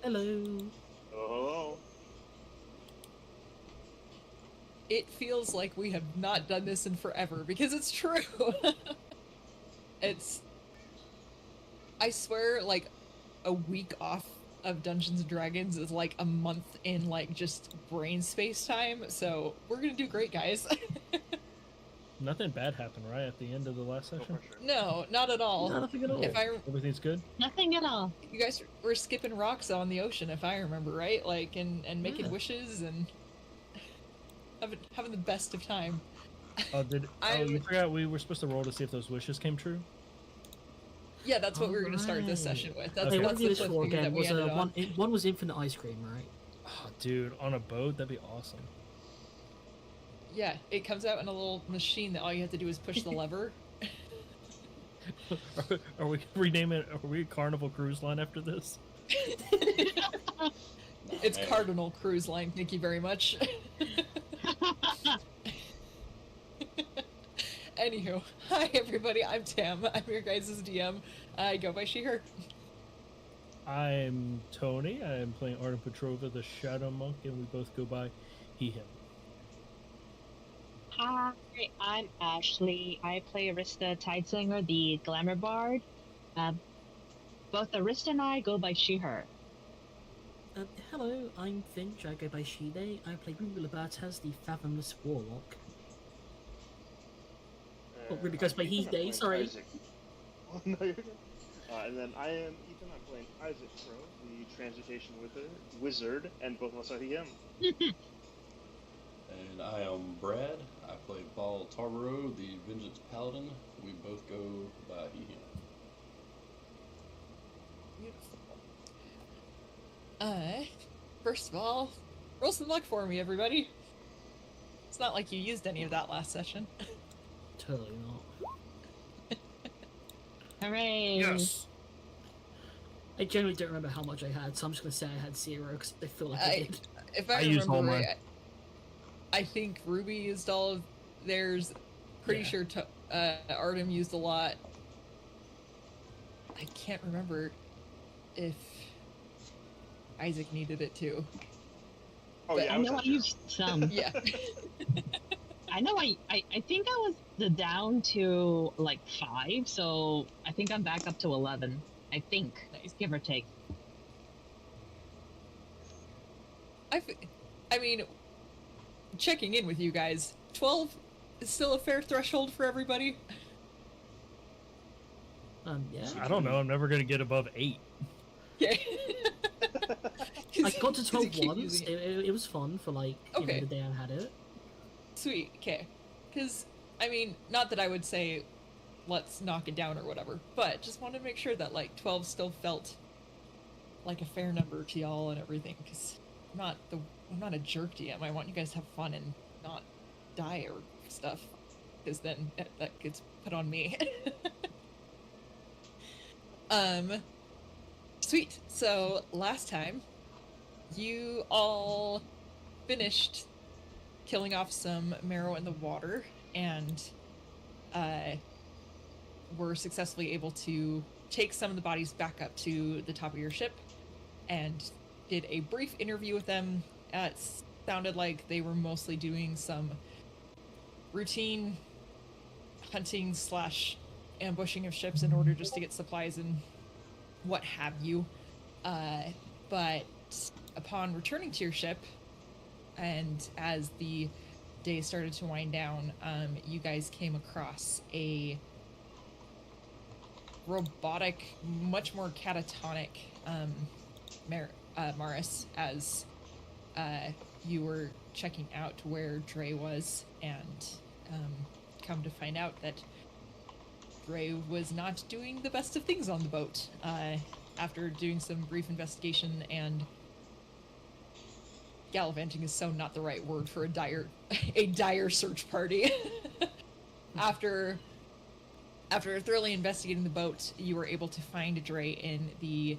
Hello. Oh, It feels like we have not done this in forever, because it's true. I swear, like, a week off of Dungeons and Dragons is like a month in, like, just brain space time, so we're gonna do great, guys. Nothing bad happened, right, at the end of the last for session? sure. No, not at all. Nothing at all. If I, Everything's good? Nothing at all. you guys were skipping rocks on the ocean, if I remember right, like, and making Yeah. wishes and having the best of time. Oh, you forgot we were supposed to roll to see if those wishes came true? Yeah, that's what we were gonna start this Alright. session with. Okay. Hey, what That's did the this for cliffhanger that again? we Was ended on. one was infinite ice cream, right? Oh, dude, on a boat? That'd be awesome. Yeah, it comes out in a little machine that all you have to do is push the lever. Are we renaming it? Are we a Carnival Cruise Line after this? It's Cardinal Cruise Line, thank you very much. Anywho, hi everybody, I'm Tam. I'm your guys' DM. I go by she, her. I'm Tony. I am playing Artem Petrova, the Shadow Monk, and we both go by he, him. Hi, I'm Ashley. I play Arista Tidesinger, the Glamour Bard. Both Arista and I go by she, her. Hello, I'm Finch. I go by Shide. I play Ruby Libertas, the Fathomless Warlock. Oh, really goes by he, Ethan, I'm they, playing sorry. Isaac. Oh, no, you're good. And then I am Ethan. I'm playing Isaac Crow, the Transmutation Wizard, and both of us are him. And I am Brad. I play Paul Tarboro, the Vengeance Paladin. We both go by he, him. Beautiful. First of all, roll some luck for me, everybody. It's not like you used any of that last session. Totally not. Hooray! Yes! I generally don't remember how much I had, so I'm just gonna say I had 0 because I feel like I did. If I I used remember all mine. right, I think Ruby used all of theirs. Pretty Yeah. sure Artem used a lot. I can't remember if Isaac needed it too. Oh, But yeah, I was know I at zero. used some. Yeah. I know I think I was down to like 5, so I think I'm back up to 11. I think, Nice. give or take. I mean, checking in with you guys, 12 is still a fair threshold for everybody. Yeah. I don't know. I'm never going to get above 8. Yeah. I got to 12 keep once. using it. It was fun for like Okay. the day I had it. Sweet, okay. Because, I mean, not that I would say let's knock it down or whatever, but just wanted to make sure that, like, 12 still felt like a fair number to y'all and everything, because I'm not a jerk DM. I want you guys to have fun and not die or stuff, because then that gets put on me. Sweet. So, last time, you all finished killing off some marrow in the water and were successfully able to take some of the bodies back up to the top of your ship and did a brief interview with them. It sounded like they were mostly doing some routine hunting / ambushing of ships in order just to get supplies and what have you. But upon returning to your ship, and as the day started to wind down, you guys came across a robotic, much more catatonic Maris as you were checking out where Dre was, and come to find out that Dre was not doing the best of things on the boat. After doing some brief investigation and gallivanting is so not the right word for a dire search party. After thoroughly investigating the boat, you were able to find Dre in the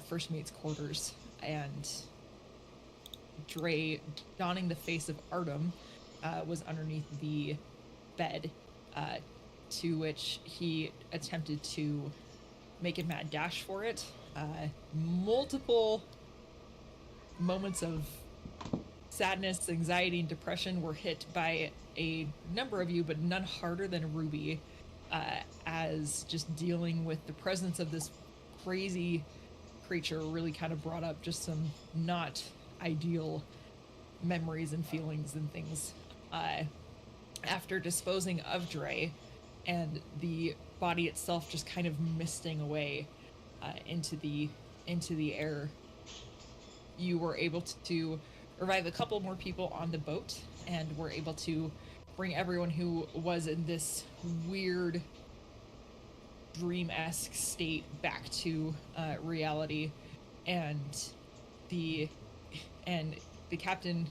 first mate's quarters, and Dre, donning the face of Artem, was underneath the bed, to which he attempted to make a mad dash for it, multiple moments of sadness, anxiety, and depression were hit by a number of you, but none harder than Ruby, as just dealing with the presence of this crazy creature really kind of brought up just some not ideal memories and feelings and things. After disposing of Dre and the body itself just kind of misting away into the air, you were able to revive a couple more people on the boat and were able to bring everyone who was in this weird dream-esque state back to reality, and the captain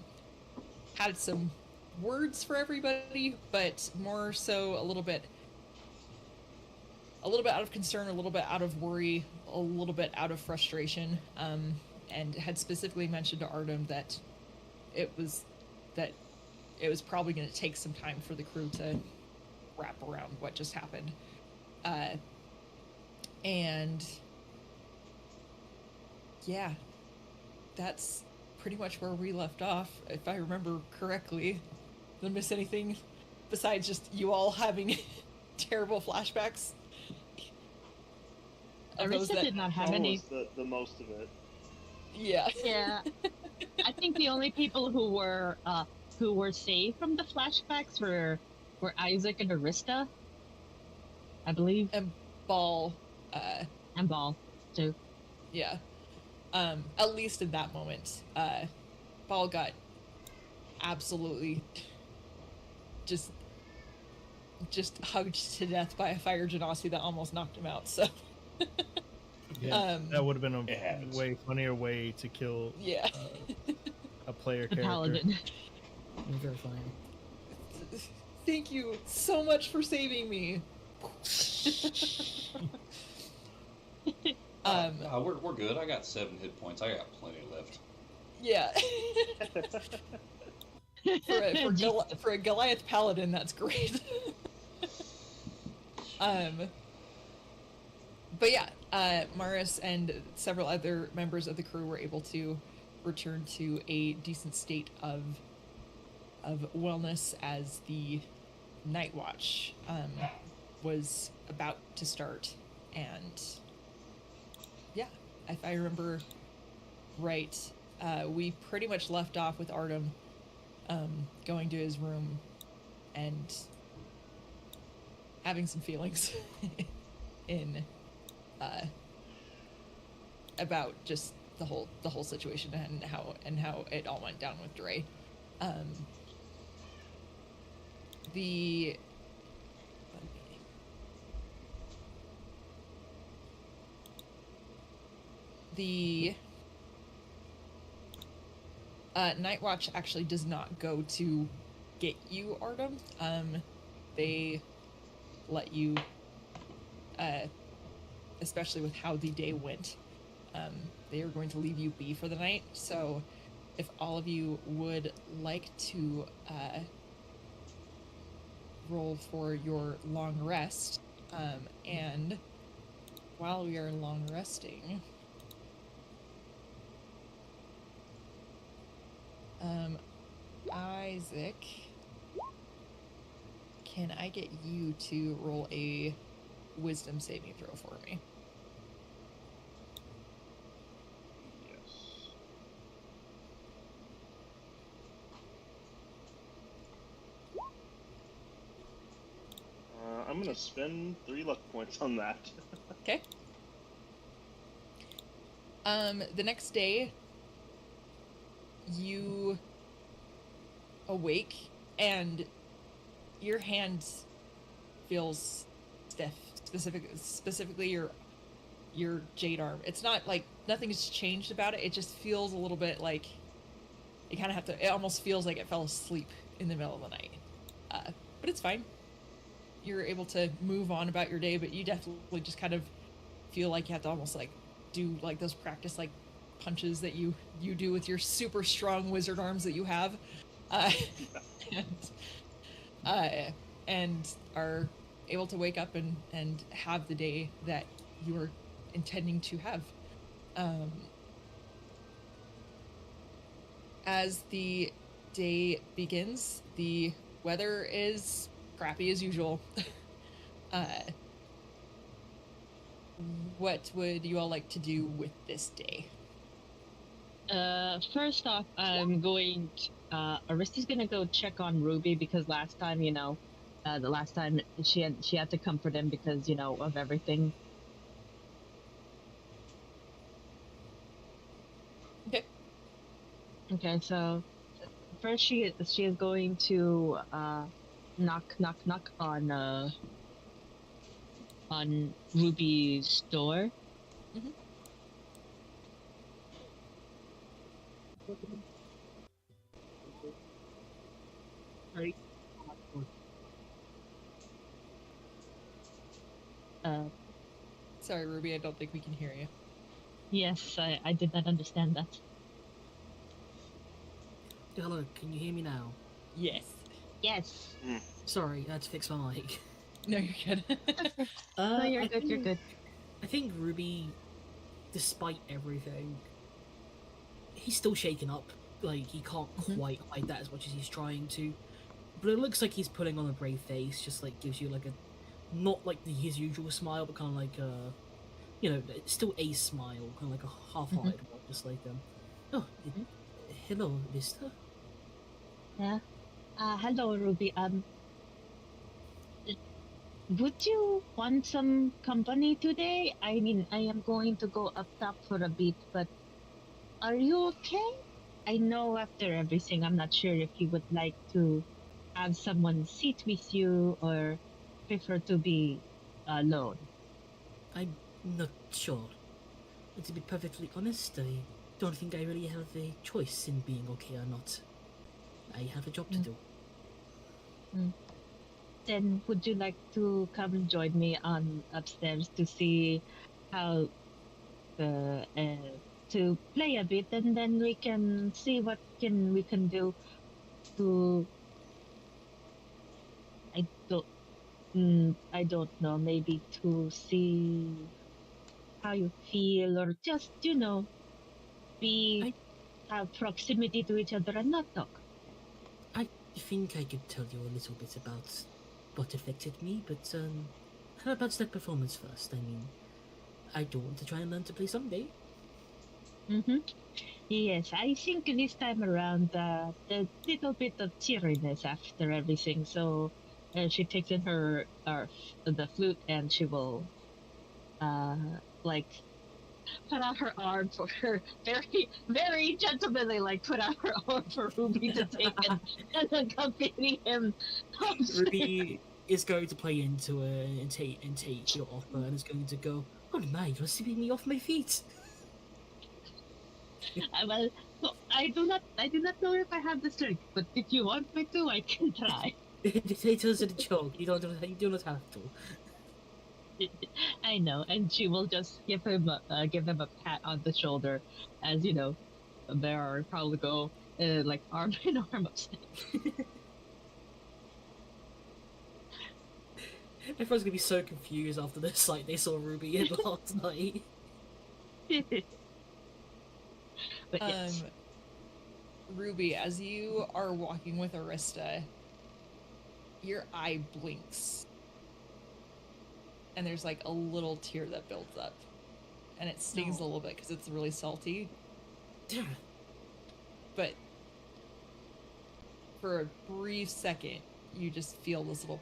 had some words for everybody, but more so a little bit out of concern, a little bit out of worry, a little bit out of frustration, and had specifically mentioned to Artem that it was probably going to take some time for the crew to wrap around what just happened. And yeah, that's pretty much where we left off, if I remember correctly. Did I miss anything besides just you all having terrible flashbacks? Arista did not have any. Almost the most of it. Yeah. Yeah, I think the only people who were saved from the flashbacks were Isaac and Arista, I believe, And Ball, and Ball too. yeah. At least in that moment, Ball got absolutely just hugged to death by a fire genasi that almost knocked him out. So Yeah, that would have been It a happens. way funnier way to kill yeah. a player The character. paladin. Very fine. Thank you so much for saving me. We're good. I got 7 hit points. I got plenty left. Yeah. For a Goliath paladin, that's great. But yeah, Maris and several other members of the crew were able to return to a decent state of wellness as the night watch was about to start. And yeah, if I remember right, we pretty much left off with Artem going to his room and having some feelings in about just the whole situation and how it all went down with Dre. The Night Watch actually does not go to get you, Artem. They let you, especially with how the day went, they are going to leave you be for the night. So if all of you would like to roll for your long rest, and while we are long resting, Isaac, can I get you to roll a wisdom saving throw for me? Yes. I'm gonna spend 3 luck points on that. Okay. The next day, you awake and your hand feels stiff. Specifically your jade arm. It's not like nothing's changed about it. It just feels a little bit like you kind of have to. It almost feels like it fell asleep in the middle of the night. But it's fine. You're able to move on about your day, but you definitely just kind of feel like you have to almost like do like those practice like punches that you do with your super strong wizard arms that you have, and are able to wake up and have the day that you were intending to have. Um, as the day begins, the weather is crappy as usual. uh, what would you all like to do with this day? First off, Arista's gonna go check on Ruby because last time, the last time she had to comfort him because, of everything. Okay. Okay, so first she is going to knock on Ruby's door. Mhm. Sorry. Uh, Sorry, Ruby, I don't think we can hear you. yes, I did not understand that. Hello, can you hear me now? Yes. Yes. Sorry, I had to fix my mic. No, you're good. No, you're I good. You're think- good. I think Ruby, despite everything, he's still shaken up. Like, he can't quite hide that as much as he's trying to. But it looks like he's putting on a brave face, just like gives you like a, not like his usual smile, but kind of like it's still a smile, kind of like a half-hearted one, just like oh, hello, Mister. Yeah. Hello, Ruby. Would you want some company today? I mean, I am going to go up top for a bit, but are you okay? I know after everything, I'm not sure if you would like to have someone sit with you or prefer to be alone. I'm not sure. To be perfectly honest, I don't think I really have a choice in being okay or not. I have a job to do. Then would you like to come join me on upstairs to see how to play a bit, and then we can see what we can do to I don't I don't know, maybe to see how you feel, or just be I- have proximity to each other and not talk. I think I could tell you a little bit about what affected me, but how about that performance first? I mean, I do want to try and learn to play someday. Mm-hmm. Yes, I think this time around the little bit of cheeriness after everything. So she takes in the flute, and she will like put out her arm for her, very very gentlemanly, like put out her arm for Ruby to take and accompany him upstairs. Ruby is going to play into it and take your offer and is going to go, oh my, you're sweeping me off my feet. Well, so I do not know if I have the strength, but if you want me to, I can try. It was a joke. You do not have to. I know, and she will just give him a pat on the shoulder, as there are probably go like arm in arm upstairs. Everyone's gonna be so confused after this, like they saw Ruby in last night. But yes. Ruby, as you are walking with Arista, your eye blinks. And there's like a little tear that builds up. And it stings a little bit because it's really salty. But for a brief second, you just feel this little,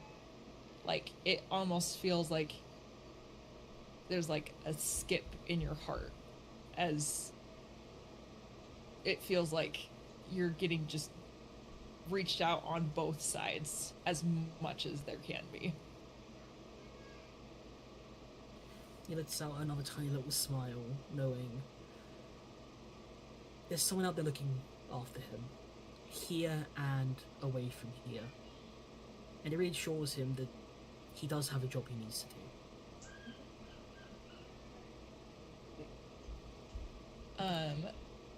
like, it almost feels like there's like a skip in your heart, as it feels like you're getting just reached out on both sides as much as there can be. He lets out another tiny little smile, knowing there's someone out there looking after him, here and away from here. And it reassures him that he does have a job he needs to do.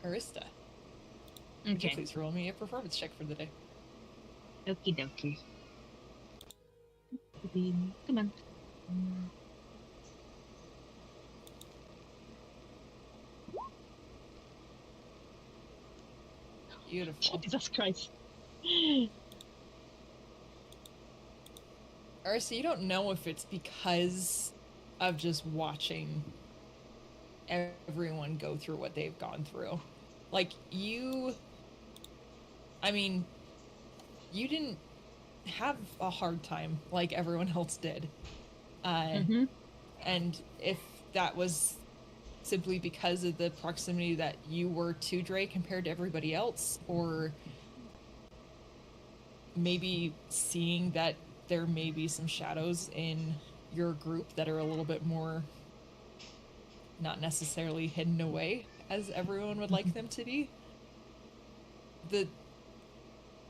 Arista, would you Okay. please roll me a performance check for the day? Okie dokie. Come on. Beautiful. Jesus Christ. Alright, so you don't know if it's because of just watching everyone go through what they've gone through. Like, I mean, you didn't have a hard time like everyone else did. Mm-hmm. And if that was simply because of the proximity that you were to Dre compared to everybody else, or maybe seeing that there may be some shadows in your group that are a little bit more not necessarily hidden away as everyone would like them to be. The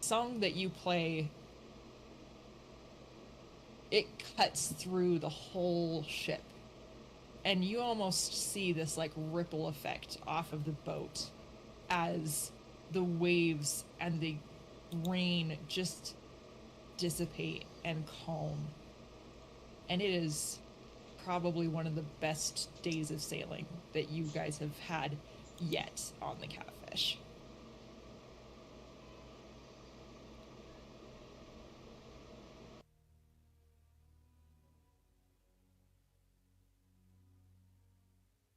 song that you play, it cuts through the whole ship, and you almost see this like ripple effect off of the boat as the waves and the rain just dissipate and calm. And it is probably one of the best days of sailing that you guys have had yet on the Catfish.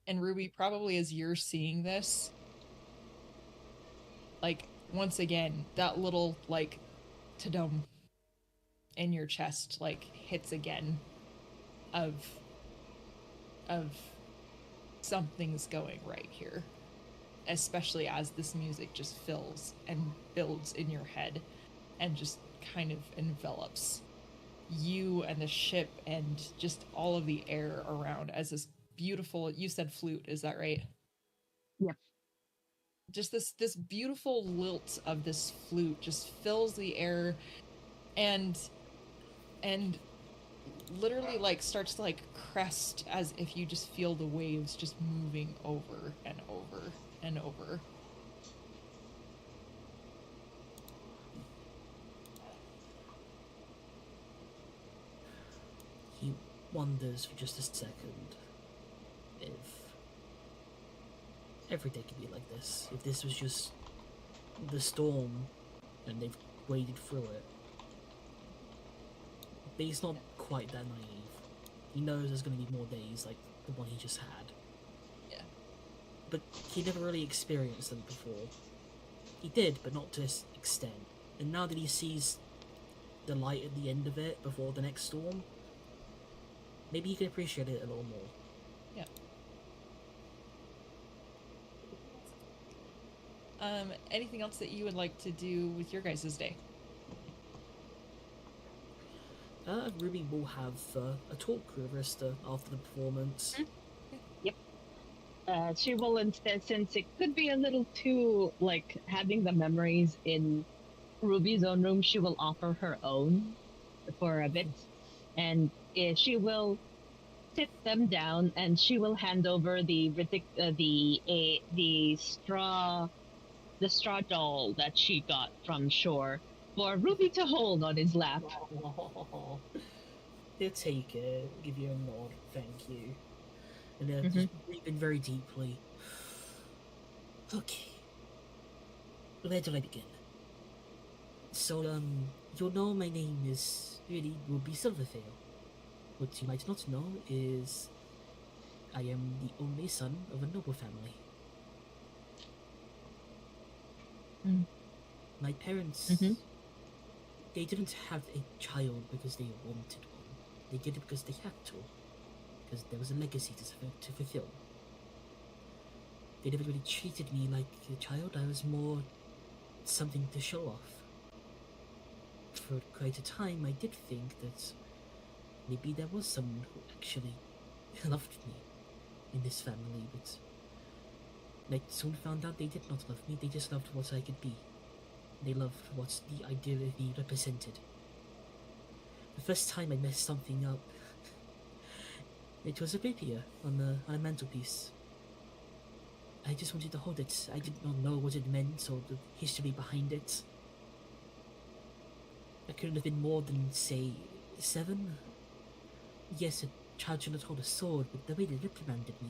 And Ruby, probably as you're seeing this, like, once again, that little, like, ta-dum in your chest, like, hits again of something's going right here. Especially as this music just fills and builds in your head and just kind of envelops you and the ship and just all of the air around as this beautiful, you said flute, is that right? Yep. Just this beautiful lilt of this flute just fills the air and literally like starts to like crest as if you just feel the waves just moving over and over and over. He wonders for just a second if every day could be like this. If this was just the storm and they've waded through it. But he's not quite that naive. He knows there's going to be more days like the one he just had. Yeah. But he never really experienced them before. He did, but not to this extent. And now that he sees the light at the end of it before the next storm, maybe he can appreciate it a little more. Yeah. Anything else that you would like to do with your guys' day? Ruby will have a talk with Arista after the performance. Yep. She will instead, since it could be a little too, like, having the memories in Ruby's own room, she will offer her own for a bit. And she will sit them down and she will hand over the straw doll that she got from shore for Ruby to hold on his lap. He'll take it, give you a nod, thank you. And then just breathe in very deeply. Okay. Where do I begin? So, you'll know my name is really Ruby Silvertail. What you might not know is I am the only son of a noble family. My parents, they didn't have a child because they wanted one. They did it because they had to. Because there was a legacy to fulfill. They never really treated me like a child. I was more something to show off. For quite a time, I did think that maybe there was someone who actually loved me in this family, but I soon found out they did not love me. They just loved what I could be. They loved what the ideally represented. The first time I messed something up, it was a rapier on a mantelpiece. I just wanted to hold it. I did not know what it meant or the history behind it. I couldn't have been more than, say, 7. Yes, a child should not hold a sword, but the way they reprimanded me,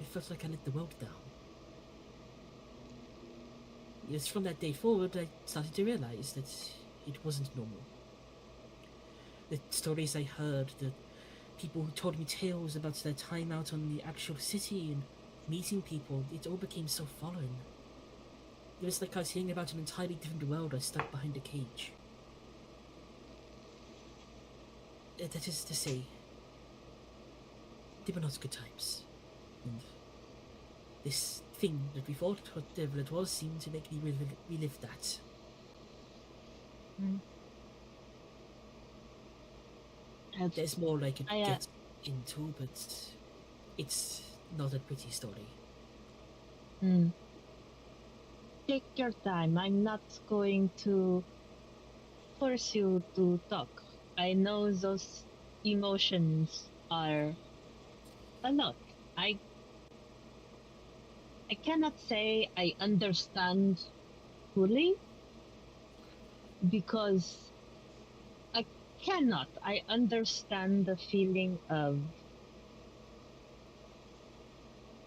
it felt like I let the world down. It's from that day forward I started to realize that it wasn't normal. The stories I heard, the people who told me tales about their time out on the actual city and meeting people, it all became so foreign. It was like I was hearing about an entirely different world I stuck behind a cage. That is to say, they were not good times. And this thing that we fought, whatever it was, seemed to make me relive that. There's more I could get into, but it's not a pretty story. Take your time. I'm not going to force you to talk. I know those emotions are a lot. I cannot say I understand fully because I cannot. I understand the feeling of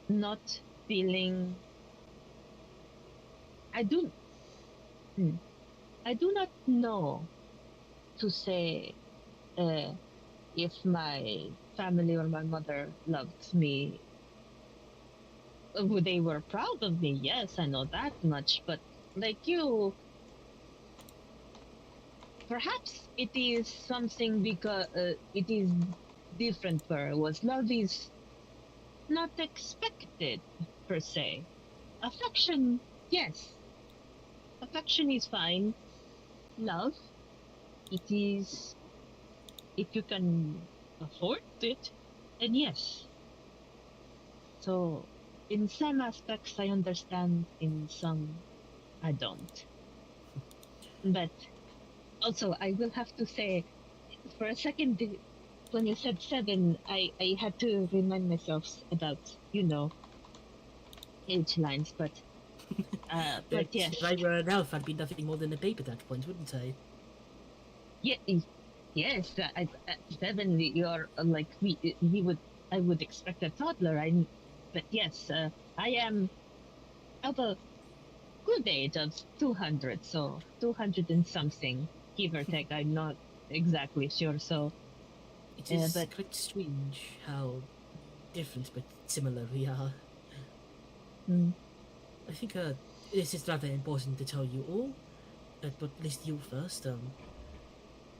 not feeling. I do not know to say if my family or my mother loved me. They were proud of me, yes, I know that much, but like you, perhaps it is something because it is different where it was. Love is not expected, per se. Affection, yes. Affection is fine. Love, it is, if you can afford it, then yes. So, in some aspects, I understand. In some, I don't. But also, I will have to say, for a second, when you said 7, I had to remind myself about, age lines. But yes. If I were an elf, I'd be nothing more than a babe at that point, wouldn't I? Yeah, yes. At 7, you're like I would expect a toddler. But yes, I am of a good age of 200, so 200 and something, give or take. I'm not exactly sure. So it is but quite strange how different but similar we are. I think this is rather important to tell you all, but at least you first.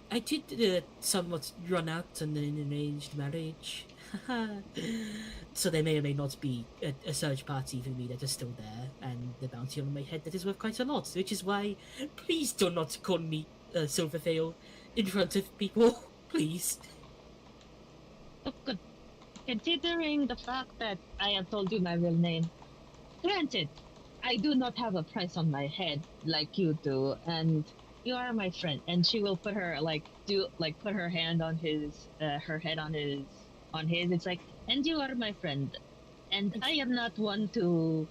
I did somewhat run out on an arranged marriage. So there may or may not be a search party for me that is still there, and the bounty on my head that is worth quite a lot, which is why please do not call me Silverfail in front of people, please. considering the fact that I have told you my real name, granted, I do not have a price on my head like you do, and you are my friend. And she will put her put her hand on her head on his. It's like, and you are my friend, and I am not one to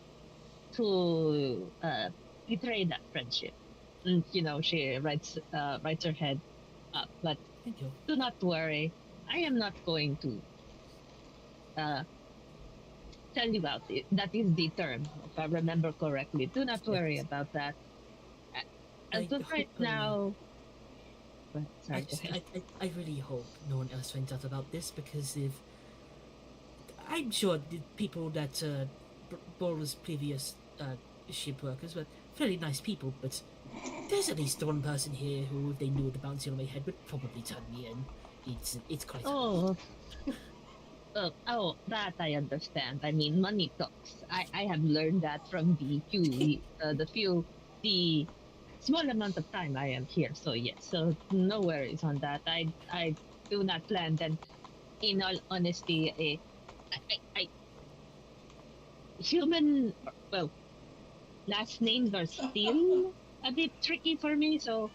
betray that friendship. And, she writes her head up, but Thank you. do not worry. I am not going to tell you about it. That is the term, if I remember correctly. Do not worry about that. As of right now, sorry, go ahead. I really hope no one else finds out about this, because if I'm sure the people that Bora's previous ship workers were very nice people, but there's at least one person here who, if they knew the bounty on my head, would probably turn me in. It's quite. Oh, that I understand. I mean, money talks. I have learned that from the small amount of time I am here. So yes, so no worries on that. I do not plan. Then, in all honesty, human, well, last names are still a bit tricky for me. So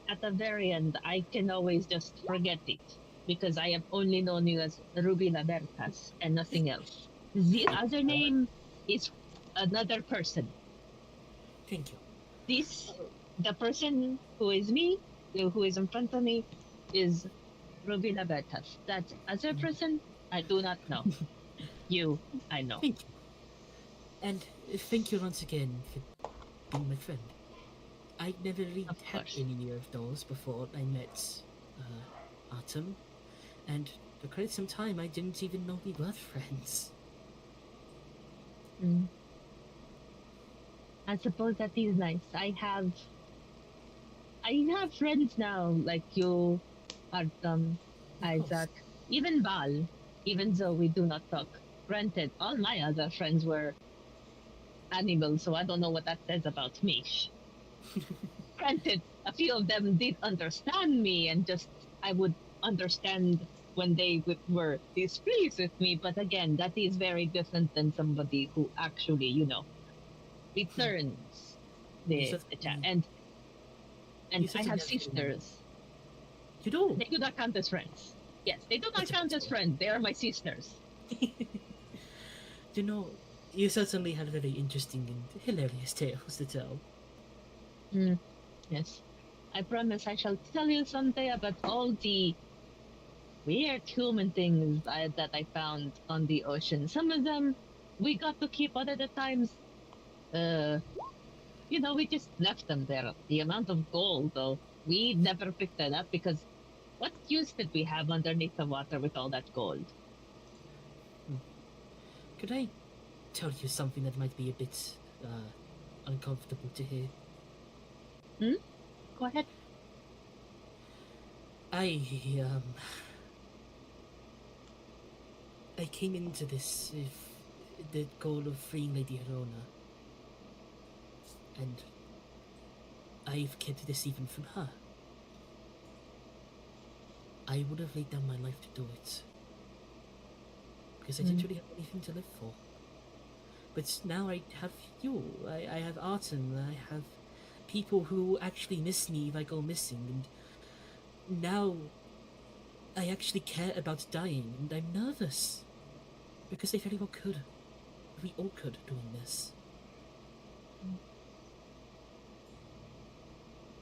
at the very end, I can always just forget it, because I have only known you as Ruby Labertas and nothing else. The other name is another person. Thank you. The person who is me, who is in front of me, is Ruby Labertas. That other person, I do not know. You, I know. Thank you. And thank you once again for being my friend. I never really Of had course. any of those before I met Autumn, and for quite some time I didn't even know we were friends. Mm. I suppose that is nice. I have friends now like you, Artem, Of course. Isaac, even Val, even though we do not talk. Granted, all my other friends were animals, so I don't know what that says about me. Granted, a few of them did understand me and just I would understand when they were displeased with me, but again, that is very different than somebody who actually, returns You the chat. certainly, And you I certainly have have sisters. you do. They do not count as friends. Yes, they do not That's a count bit as friends. They are my sisters. You know, you certainly had very interesting and hilarious tales to tell. Mm, yes. I promise I shall tell you someday about all the weird human things that I found on the ocean. Some of them we got to keep, other the times, uh, we just left them there. The amount of gold, though, we never picked that up because what use did we have underneath the water with all that gold? Could I tell you something that might be a bit uncomfortable to hear? Go ahead. I um I came into this with the goal of freeing Lady Helena, and I've kept this even from her. I would have laid down my life to do it because I didn't really have anything to live for. But now I have you. I have Artem. I have people who actually miss me if I go missing, and now I actually care about dying, and I'm nervous because they very well could. We all could doing this.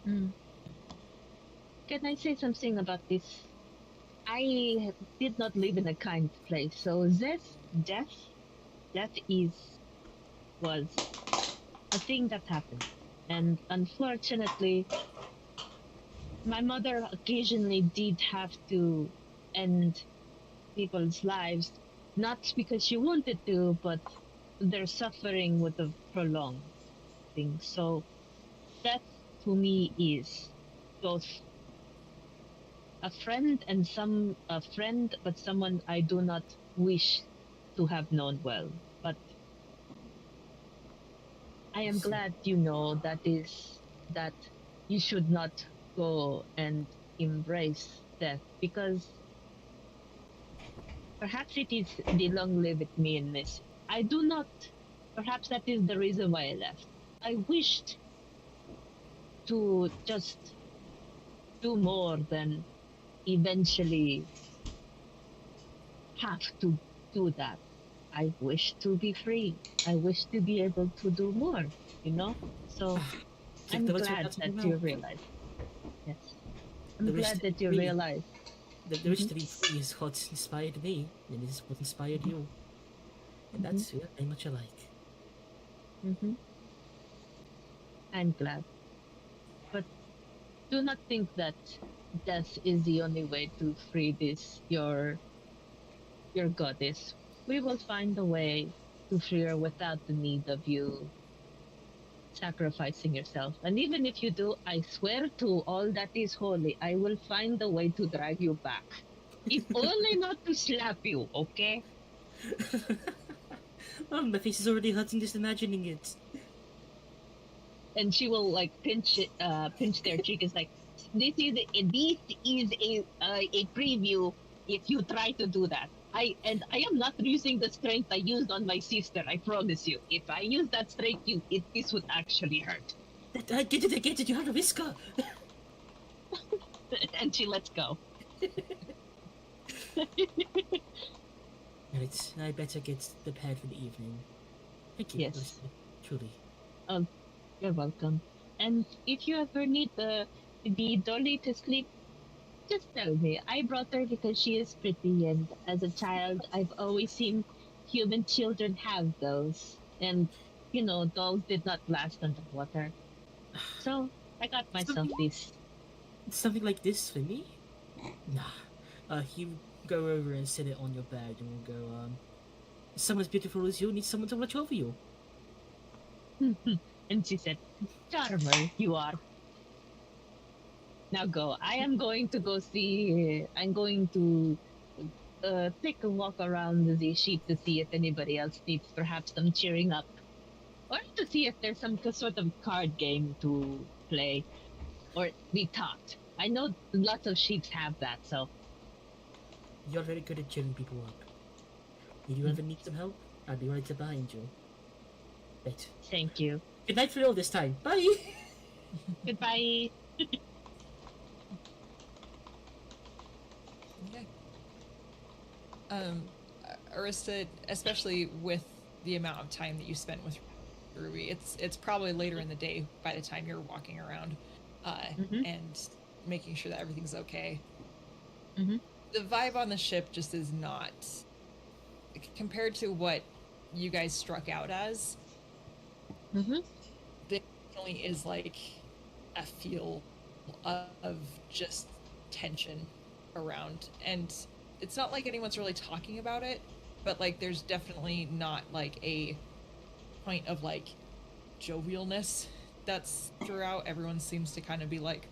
Mm. Can I say something about this? I did not live in a kind place, so this death, that was a thing that happened, and unfortunately, my mother occasionally did have to end people's lives, not because she wanted to, but their suffering would have prolonged things. So that to me is both a friend, but someone I do not wish to have known well. But I am See. glad you know that you should not go and embrace death because perhaps it is the long live it me and miss. I do not. Perhaps that is the reason why I left. I wished to just do more than eventually have to do that. I wish to be free. I wish to be able to do more, you know? So Took I'm the words right glad out of that my you mouth. realize. Yes. I'm The wish glad to be that you free. realize. The wish Hmm. to be free is what inspired me, and is what inspired you. And Hmm. that's very much alike. Hmm. I'm glad. But do not think that death is the only way to free this, your goddess. We will find a way to free her without the need of you sacrificing yourself. And even if you do, I swear to all that is holy, I will find a way to drag you back. If only not to slap you, okay? Oh, my face is already hurting just imagining it. And she will like pinch their cheek. It's like this is a preview. If you try to do that, I am not using the strength I used on my sister. I promise you. If I use that strength, this would actually hurt. I get it, I get it, you have a whisker! And she lets go. Right, I better get prepared for the evening. Thank you, Yes. Elizabeth. Truly. Um, you're welcome. And if you ever need the dolly to sleep, just tell me. I brought her because she is pretty, and as a child, I've always seen human children have those. And dolls did not last underwater. So I got myself Something, this. something like this for me? Nah. You go over and sit it on your bed, and we'll go. Someone as beautiful as you needs someone to watch over you. And she said, "Charmer, you are. Now go. I am going to go see. I'm going to take a walk around the sheep to see if anybody else needs perhaps some cheering up, or to see if there's some sort of card game to play or be taught. I know lots of sheep have that, so You're very good at cheering people up. If you ever need some help, I'll be right behind you. Right. thank you. Good night for all this time. Bye! Goodbye. Okay. Arista, especially with the amount of time that you spent with Ruby, it's probably later in the day by the time you're walking around, and making sure that everything's okay. Mhm. The vibe on the ship just is not, compared to what you guys struck out as. Mhm. There definitely is like a feel of just tension around, and it's not like anyone's really talking about it, but like there's definitely not like a point of like jovialness that's throughout. Everyone seems to kind of be like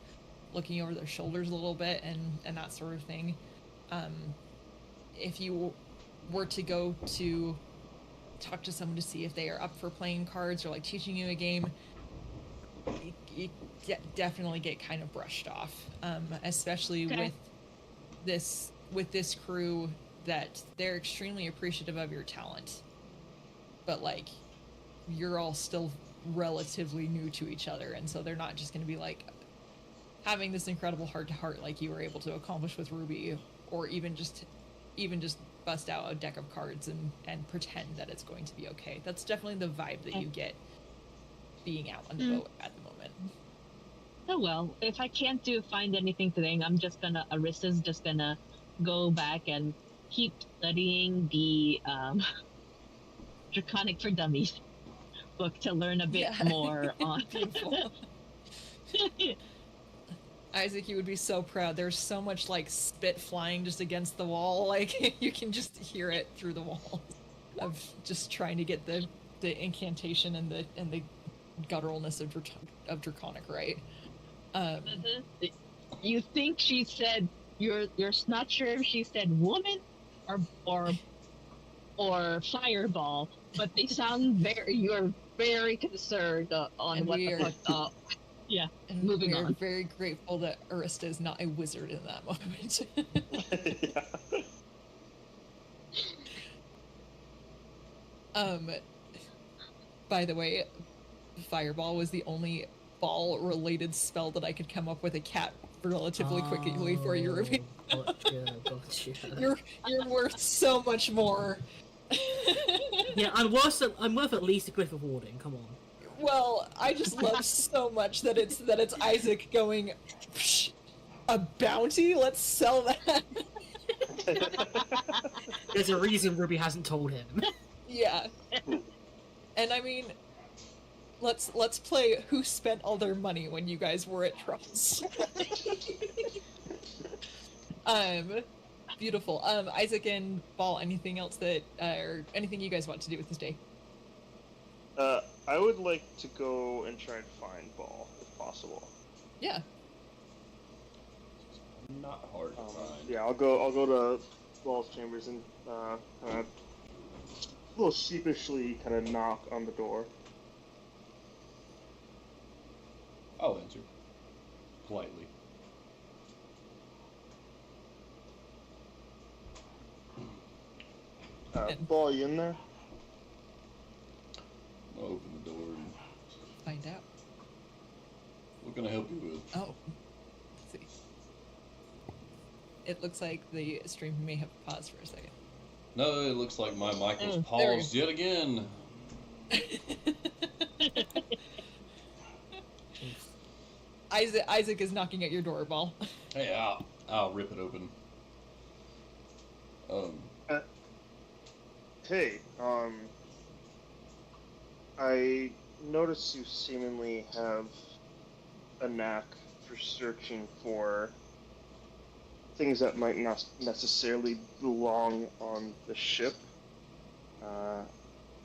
looking over their shoulders a little bit and that sort of thing. If you were to go to talk to someone to see if they are up for playing cards or like teaching you a game, you definitely get kind of brushed off, especially Okay. with this crew, that they're extremely appreciative of your talent, but like you're all still relatively new to each other, and so they're not just going to be like having this incredible heart to heart like you were able to accomplish with Ruby, or even just bust out a deck of cards and pretend that it's going to be okay. That's definitely the vibe that you get being out on the boat at the moment. Oh well, if I can't find anything today, Arista's just gonna go back and keep studying the Draconic for Dummies book to learn a bit more on. Beautiful. Isaac, you would be so proud. There's so much like spit flying just against the wall. Like you can just hear it through the walls of just trying to get the incantation and the gutturalness of Draconic right. You think she said you're not sure if she said woman or fireball, but they sound you're very concerned on And what we the are- fuck. Yeah, And moving we are on. very grateful that Arista is not a wizard in that moment. Yeah. By the way, Fireball was the only ball-related spell that I could come up with a cat relatively quickly for you, Ruby. Gotcha. You're worth so much more. Yeah, I'm worth at least a Glyph of Warding. Come on. Well, I just love so much that it's Isaac going, "Psh, a bounty? Let's sell that." There's a reason Ruby hasn't told him. Yeah. And I mean, let's play who spent all their money when you guys were at Trust. Beautiful. Isaac and Ball, anything else that or anything you guys want to do with this day? I would like to go and try and find Ball if possible. Yeah. Not hard to find. Yeah, I'll go to Ball's chambers and kind of a little sheepishly kind of knock on the door. I'll answer. Politely. Ball, you in there? I'll open the door and Find out. what can I help you with? Oh. Let's see. It looks like the stream may have paused for a second. No, it looks like my mic was there we paused yet again. Isaac is knocking at your door, Ball. Hey, I'll rip it open. Hey, I notice you seemingly have a knack for searching for things that might not necessarily belong on the ship.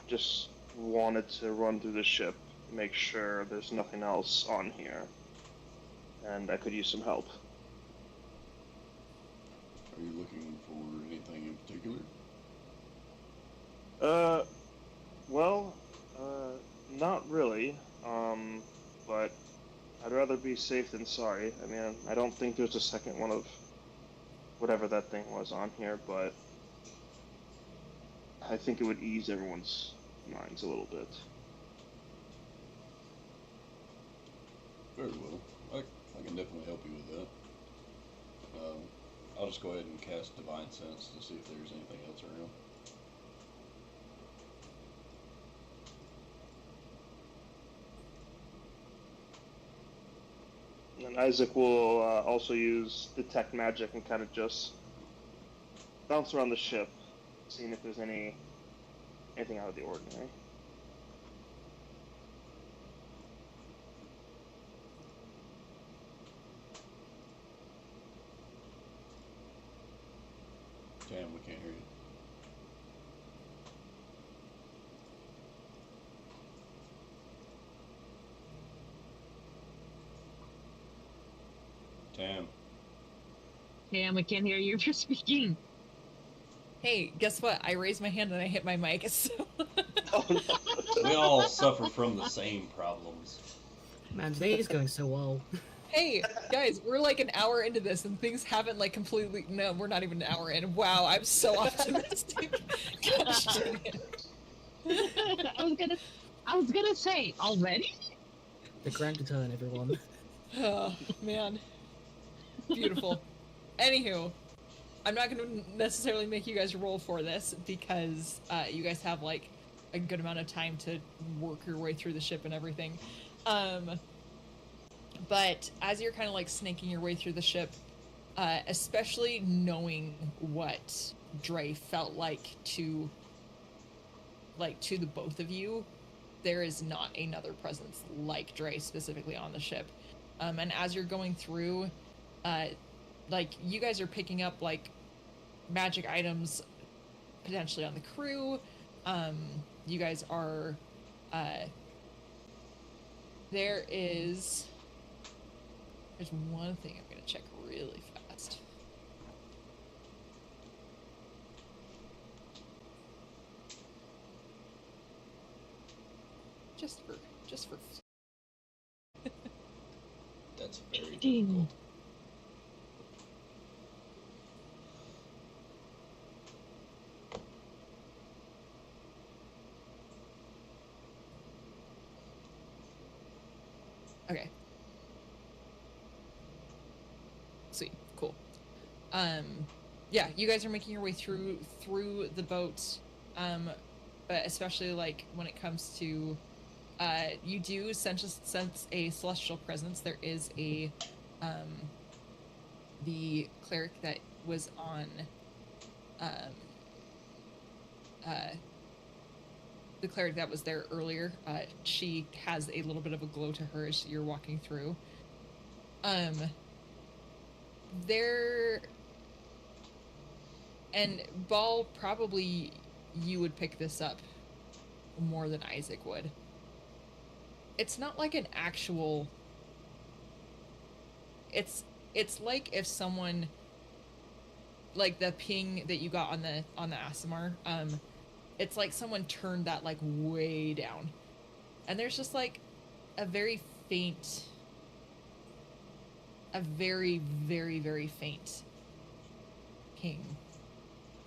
Just wanted to run through the ship, make sure there's nothing else on here, and I could use some help. Are you looking for anything in particular? Well, not really. But I'd rather be safe than sorry. I mean, I don't think there's a second one of whatever that thing was on here, but I think it would ease everyone's minds a little bit. Very well. I can definitely help you with that. I'll just go ahead and cast Divine Sense to see if there's anything else around. And Isaac will also use Detect Magic and kind of just bounce around the ship, seeing if there's anything out of the ordinary. Tam, we can't hear you. Tam. Tam, I can't hear you if you're speaking. Hey, guess what? I raised my hand and I hit my mic. So Oh no! We all suffer from the same problems. Man, today is going so well. hey, guys, we're like an hour into this and things haven't like completely. No, we're not even an hour in. Wow, I'm so optimistic. Gosh dang it. I was gonna say already. The grand return, everyone. Oh man, beautiful. Anywho, I'm not going to necessarily make you guys roll for this because you guys have like a good amount of time to work your way through the ship and everything. But as you're kind of like snaking your way through the ship, especially knowing what Dre felt like to the both of you, there is not another presence like Dre specifically on the ship. And as you're going through, like you guys are picking up like magic items potentially on the crew. You guys are there's one thing I'm gonna check really fast. Just for That's very Ding. difficult. okay. Sweet, cool. Yeah, you guys are making your way through the boat, but especially like when it comes to, you do sense a celestial presence. There is a, the cleric that was on, the cleric that was there earlier. She has a little bit of a glow to her as you're walking through. There, and Ball, probably you would pick this up more than Isaac would. It's not like an actual, it's like if someone, like the ping that you got on the Asimar, it's like someone turned that like way down, and there's just like a very faint, a very, very, very faint ping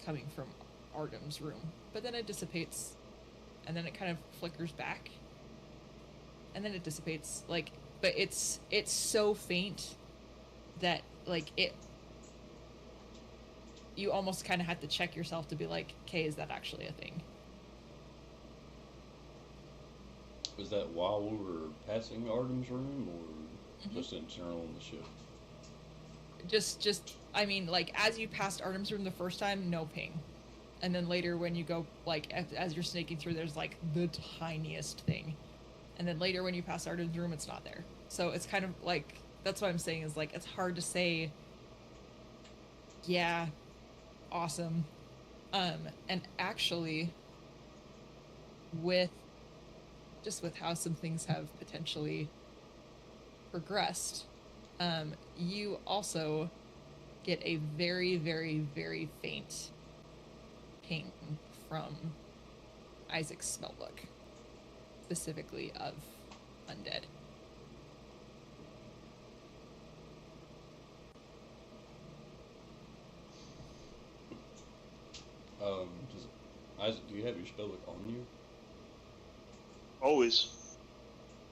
coming from Artem's room. But then it dissipates, and then it kind of flickers back, and then it dissipates. Like, but it's so faint that like it, you almost kind of have to check yourself to be like, okay, is that actually a thing? Was that while we were passing Artem's room, or just in general on the ship? Just I mean, like as you passed Artem's room the first time, no ping, And then later when you go, like, as you're snaking through, there's, like, the tiniest thing. And then later when you pass Arden's room, it's not there. So it's kind of, like, that's what I'm saying is, like, it's hard to say, yeah, awesome. And actually, with how some things have potentially progressed, you also get a very, very, very faint ping from Isaac's spellbook, specifically of undead. Does Isaac, do you have your spellbook on you? Always.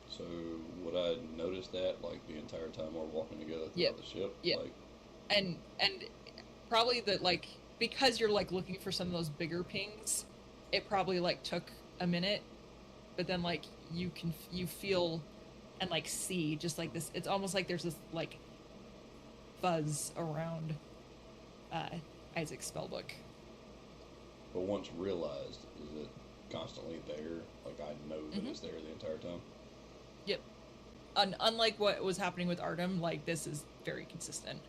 So would I notice that like the entire time we're walking together throughout Yep. the ship? Yep. Like, And probably that, like, because you're like looking for some of those bigger pings, it probably like took a minute, but then like you feel and like see just like this, it's almost like there's this like buzz around Isaac's spellbook. but once realized, is it constantly there? Like I know that it's there the entire time. Yep. Unlike what was happening with Artem, like this is very consistent.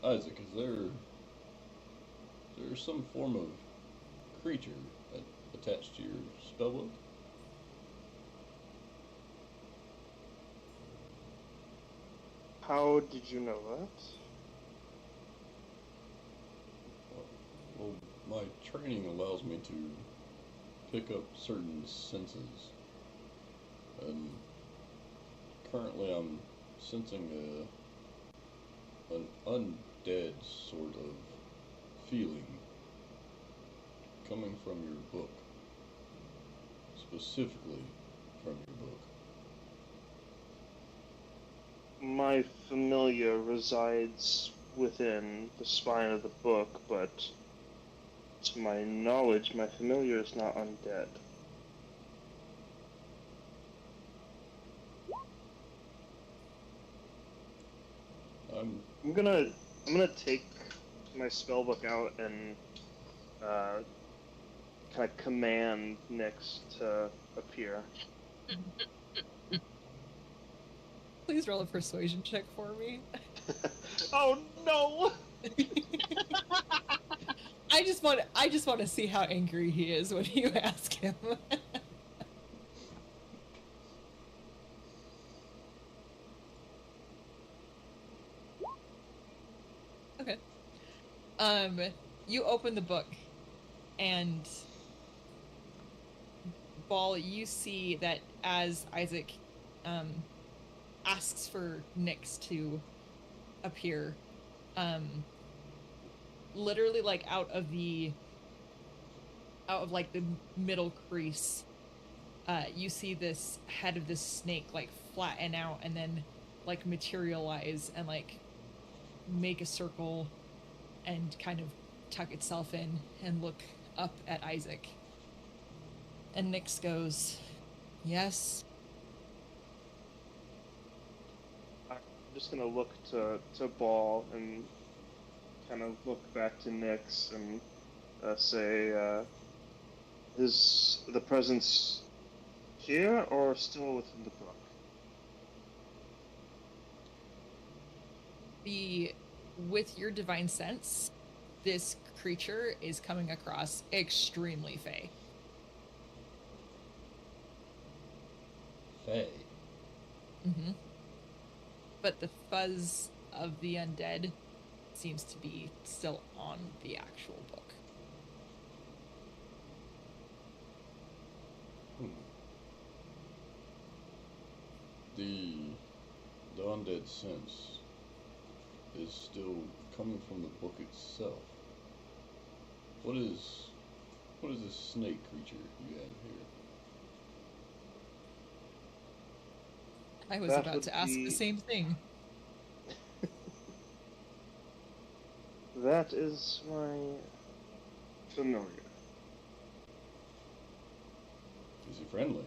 Isaac, is there some form of creature attached to your spellbook? How did you know that? Well, my training allows me to pick up certain senses, and currently I'm sensing an undead sort of feeling coming from your book, specifically from your book. My familiar resides within the spine of the book, but to my knowledge, my familiar is not undead. I'm I'm gonna take my spellbook out and kind of command Nyx to appear. Please roll a persuasion check for me. Oh no! I just want to see how angry he is when you ask him. Okay. You open the book, and Ball, you see that as Isaac asks for Nyx to appear, literally like out of like the middle crease, you see this head of this snake like flatten out and then like materialize and like make a circle and kind of tuck itself in and look up at Isaac. And Nyx goes, "Yes." I'm just gonna look to Ball and kind of look back to Nyx and say, is the presence here or still within the book? With your divine sense, this creature is coming across extremely fey. Fey. Mm-hmm. But the fuzz of the undead seems to be still on the actual book. The undead sense is still coming from the book itself. What is this snake creature you have here? I was That about would to ask be- the same thing. That is my familiar. Is he friendly?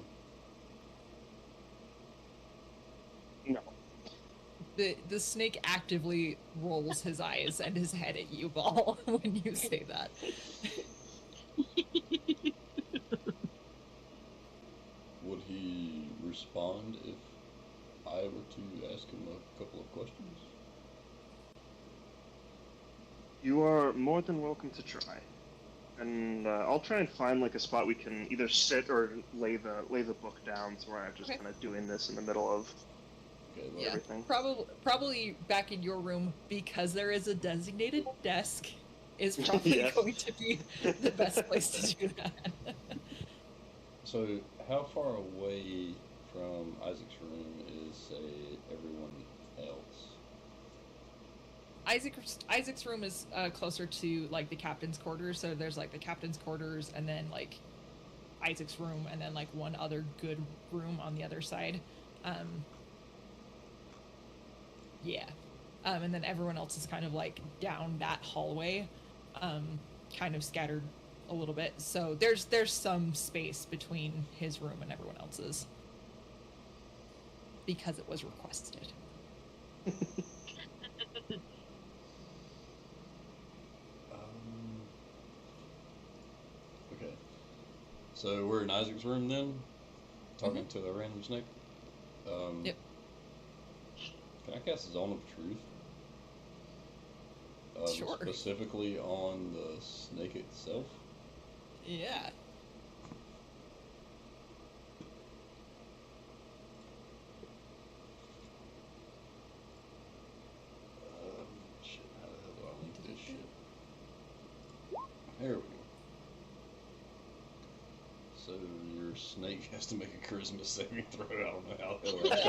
No. The snake actively rolls his eyes and his head at you, Ball, when you say that. Would he respond if I were to ask him a couple of questions? You are more than welcome to try, and I'll try and find like a spot we can either sit or lay the book down, so we're not just Okay. kind of doing this in the middle of Okay, well, Yeah, everything. probably back in your room, because there is a designated desk, is probably Yes. going to be the best place to do that. So, how far away from Isaac's room is, say, everyone else? Isaac's room is closer to like the captain's quarters, so there's like the captain's quarters, and then like Isaac's room, and then like one other good room on the other side. Yeah. And then everyone else is kind of like down that hallway, kind of scattered a little bit. So there's some space between his room and everyone else's because it was requested. Okay. So we're in Isaac's room then, talking to a random snake. Yep. Can I cast Zone of Truth? Sure. Specifically on the snake itself. Yeah. Shit, how the hell do I link this shit? There we go. So your snake has to make a charisma saving throw. I don't know how the hell that's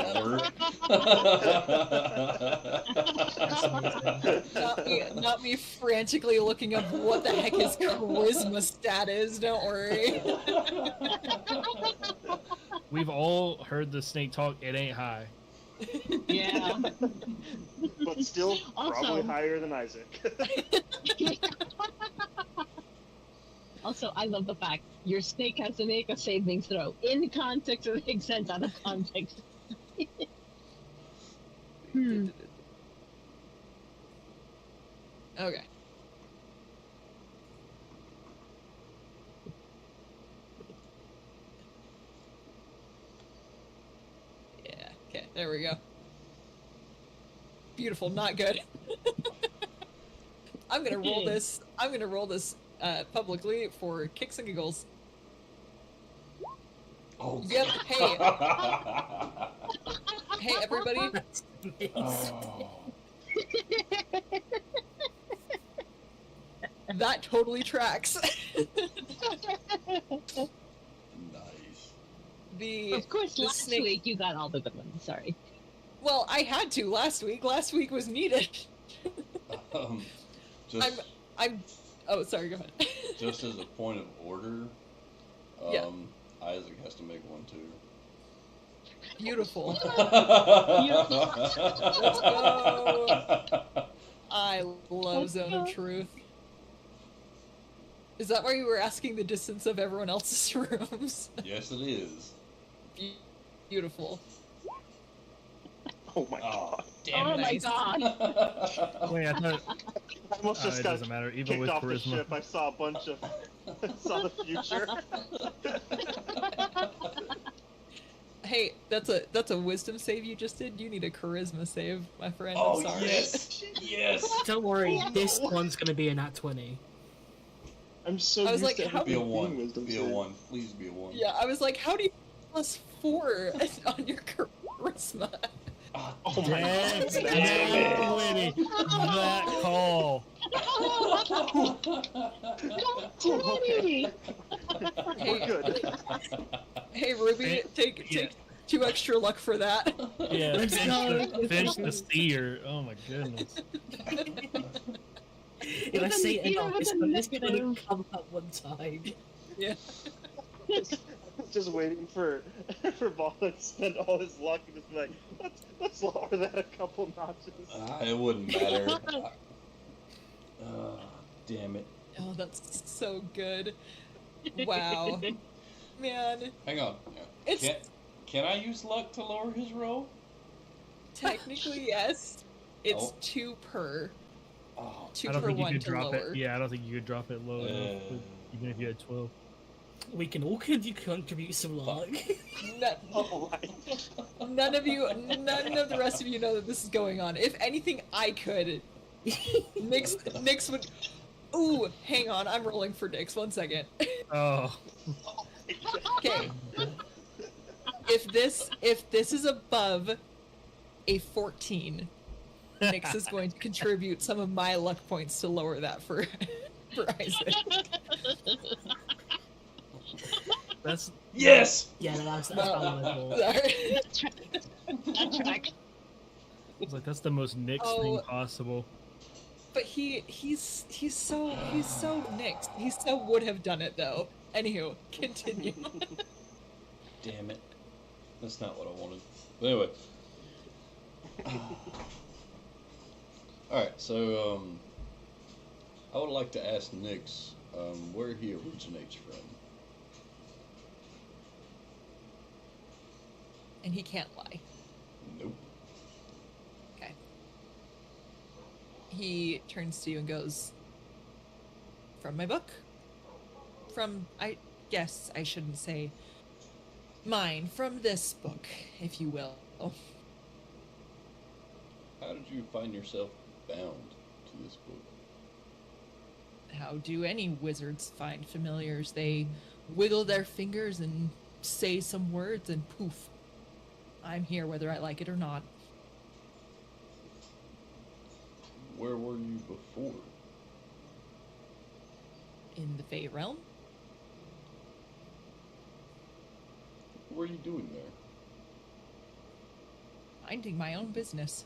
gonna work. Not me frantically looking up what the heck his charisma stat is. Don't worry. We've all heard the snake talk. It ain't high. Yeah. But still probably Also- higher than Isaac. Also, I love the fact your snake has to make a saving throw. In context, it makes sense. Out of context. Okay. Yeah, okay, there we go. Beautiful, not good. I'm gonna roll this publicly for kicks and giggles. Oh. Yep, hey. Hey everybody, That's amazing. Oh. that totally tracks. Nice. Of course, the last snake- week you got all the good ones. Sorry. Well, I had to last week. Last week was needed. Just Oh, sorry, go ahead. just as a point of order, Yeah. Isaac has to make one too. Beautiful. Let's go. I love Zone of Truth. Is that why you were asking the distance of everyone else's rooms? Yes, it is. Beautiful. Oh my Oh, god. damn Oh it. my Nice. god. Wait, I thought I almost just it got doesn't matter. Even kicked with off the charisma. ship. I saw a bunch of saw the future. Hey, that's a wisdom save you just did. You need a charisma save, my friend. Oh, I'm sorry. yes. Yes. Don't worry, this one's gonna be a nat 20. I'm so I was used like, to how- Be a everything one. being wisdom Be a save. one. Please be a one. Yeah, I was like, how do you +4 on your charisma? Ah, Oh my Dang, god. dang, Winnie, that call. Tony! We're good. Hey, Ruby, Hey, take yeah. 2 extra luck for that. Yeah, Let's go. finish the seer. Oh my goodness. If I say it enough, it's gonna negative. come up one time. Yeah. Just waiting for Ball to spend all his luck and just be like, let's lower that a couple notches. It wouldn't matter. Damn it. Oh, that's so good. Wow. Man, Hang on. It's- Can I use luck to lower his roll? Technically, yes. It's Oh. 2 per. Oh, 2 I don't per think you 1 could to drop lower. it. Yeah, I don't think you could drop it low enough, even if you had 12. We can all contribute some luck. None, Oh my. none of the rest of you know that this is going on. If anything, I could. Nyx would. Ooh, hang on. I'm rolling for Nyx. 1 second. Oh, Okay. If this is above a 14, Nyx is going to contribute some of my luck points to lower that for Isaac. that's yes! Yeah, that's No. palatable. Sorry. That's right. it's like that's the most Nick's Oh. thing possible. But he's so Nyx. He so would have done it though. Anywho, continue. Damn it. That's not what I wanted. But anyway. Alright, so, I would like to ask Nyx, where he originates from. And he can't lie. Nope. Okay. He turns to you and goes, "From my book? From, I guess I shouldn't say mine, from this book, if you will." How did you find yourself bound to this book? How do any wizards find familiars? They wiggle their fingers and say some words and poof. I'm here whether I like it or not. Where were you before? In the Fey realm? What were you doing there? Minding my own business.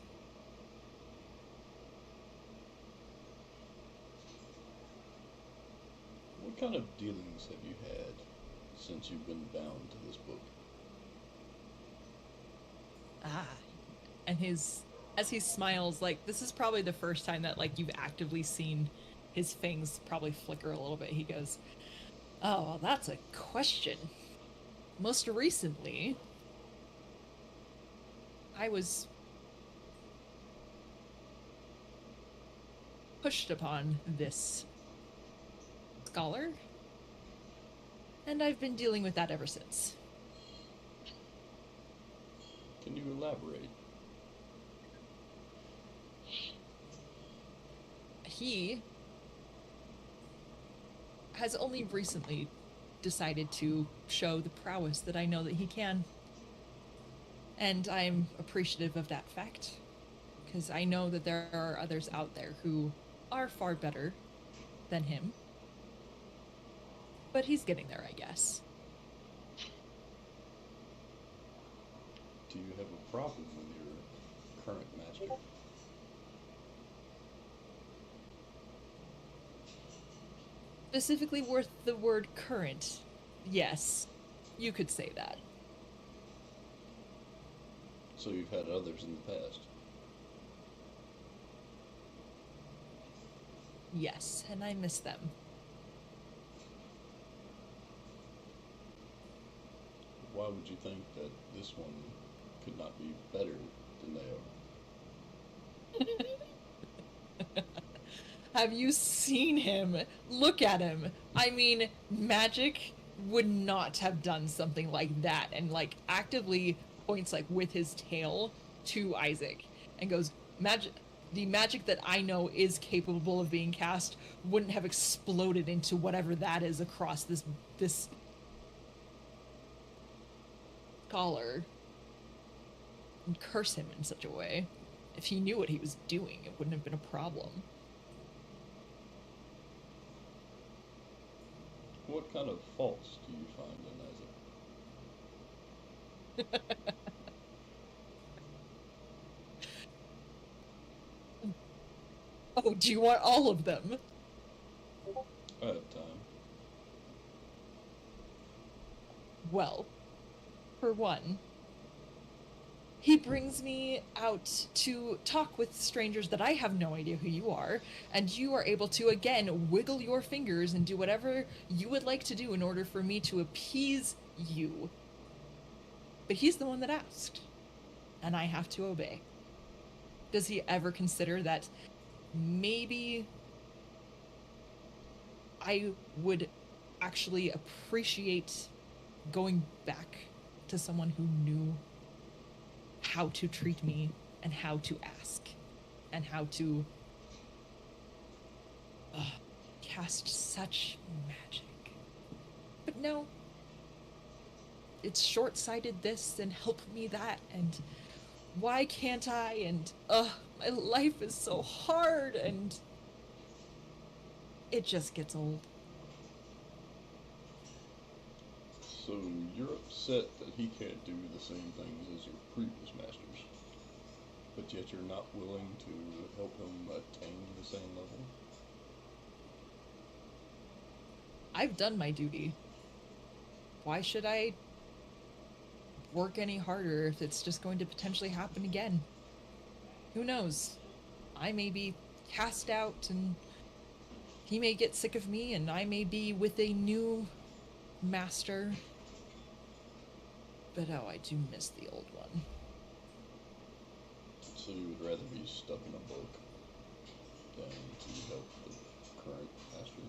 What kind of dealings have you had since you've been bound to this book? Ah. And as he smiles, like, this is probably the first time that, like, you've actively seen his fangs probably flicker a little bit. He goes, "Oh, well, that's a question. Most recently, I was pushed upon this scholar, and I've been dealing with that ever since." Can you elaborate? He has only recently decided to show the prowess that I know that he can. And I'm appreciative of that fact, because I know that there are others out there who are far better than him. But he's getting there, I guess. Do you have a problem with your current master? Specifically worth the word current. Yes, you could say that. So you've had others in the past. Yes, and I miss them. Why would you think that this one could not be better than they are? Have you seen him? Look at him. I mean, magic would not have done something like that, and like actively points like with his tail to Isaac and goes, the magic that I know is capable of being cast wouldn't have exploded into whatever that is across this scholar and curse him in such a way. If he knew what he was doing, it wouldn't have been a problem. What kind of faults do you find in Isaac? Oh, do you want all of them? I have time. Well, for one, he brings me out to talk with strangers that I have no idea who you are, and you are able to, again, wiggle your fingers and do whatever you would like to do in order for me to appease you. But he's the one that asked, and I have to obey. does he ever consider that maybe I would actually appreciate going back to someone who knew how to treat me and how to ask and how to cast such magic? But no, it's short-sighted this and help me that, and why can't I, and my life is so hard, and it just gets old. So you're upset that he can't do the same things as your previous masters, but yet you're not willing to help him attain the same level? I've done my duty. Why should I work any harder if it's just going to potentially happen again? Who knows? I may be cast out and he may get sick of me and I may be with a new master. But oh, I do miss the old one. So you would rather be stuck in a book than to help the current master?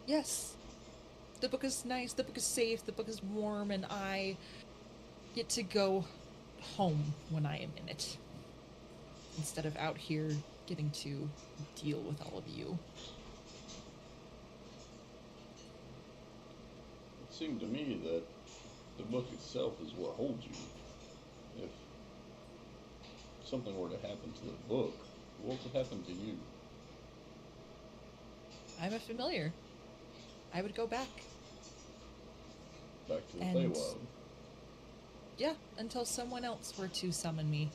Yes. The book is nice, the book is safe, the book is warm, and I get to go home when I am in it. Instead of out here getting to deal with all of you. It seemed to me that the book itself is what holds you. If something were to happen to the book, what would happen to you? I'm a familiar. I would go back. Back to the And- Feywild. Yeah, until someone else were to summon me.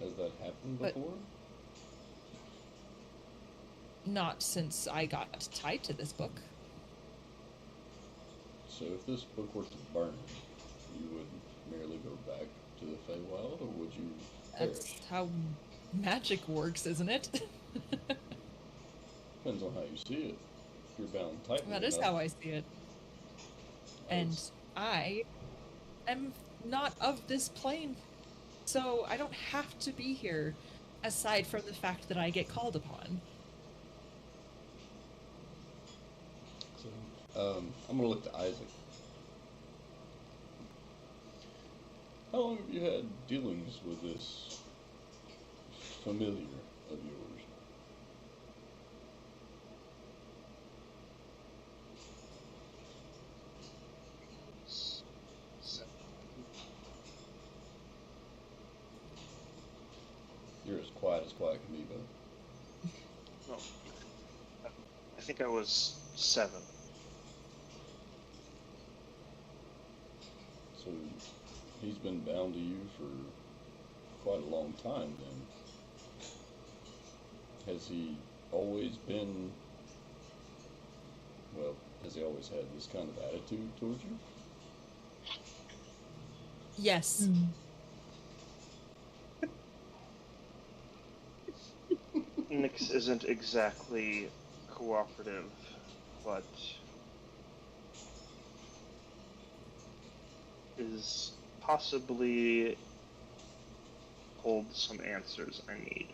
Has that happened But- before? Not since I got tied to this book. So if this book were to burn, you would merely go back to the Feywild, or would you perish? That's how magic works, isn't it? Depends on how you see it. If you're bound tightly That is enough, how I see it. And as- I am not of this plane. So I don't have to be here, aside from the fact that I get called upon. So, I'm gonna look to Isaac. How long have you had dealings with this familiar of yours? You're as quiet can be, bud. No. I think I was 7. So he's been bound to you for quite a long time then. Has he always been, well, has he always had this kind of attitude towards you? Yes. Nyx isn't exactly cooperative, but is possibly hold some answers I need.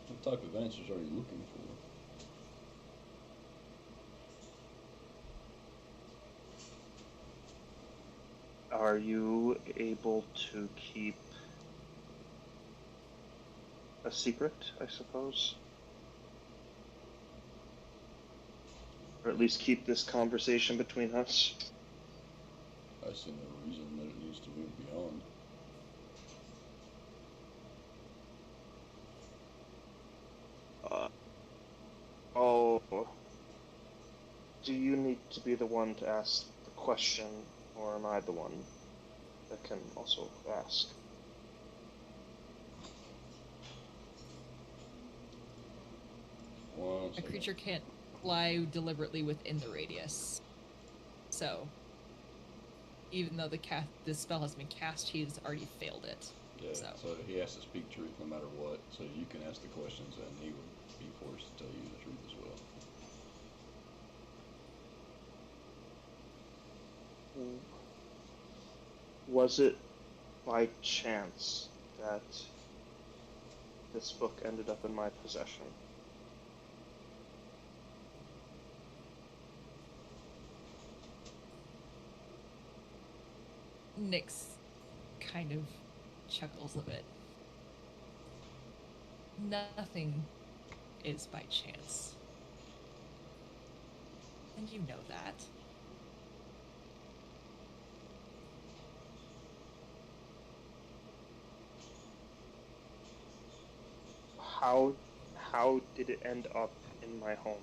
What type of answers are you looking for? Are you able to keep a secret, I suppose? Or at least keep this conversation between us? I see no reason that it needs to move beyond. Oh, do you need to be the one to ask the question, or am I the one that can also ask? One A second. creature can't fly deliberately within the radius. So, even though the spell has been cast, he's already failed it. Yeah, So. so he has to speak truth no matter what. So you can ask the questions and he would be forced to tell you the truth as well. Was it by chance that this book ended up in my possession? Nyx kind of chuckles a bit. Nothing is by chance. And you know that. How did it end up in my home?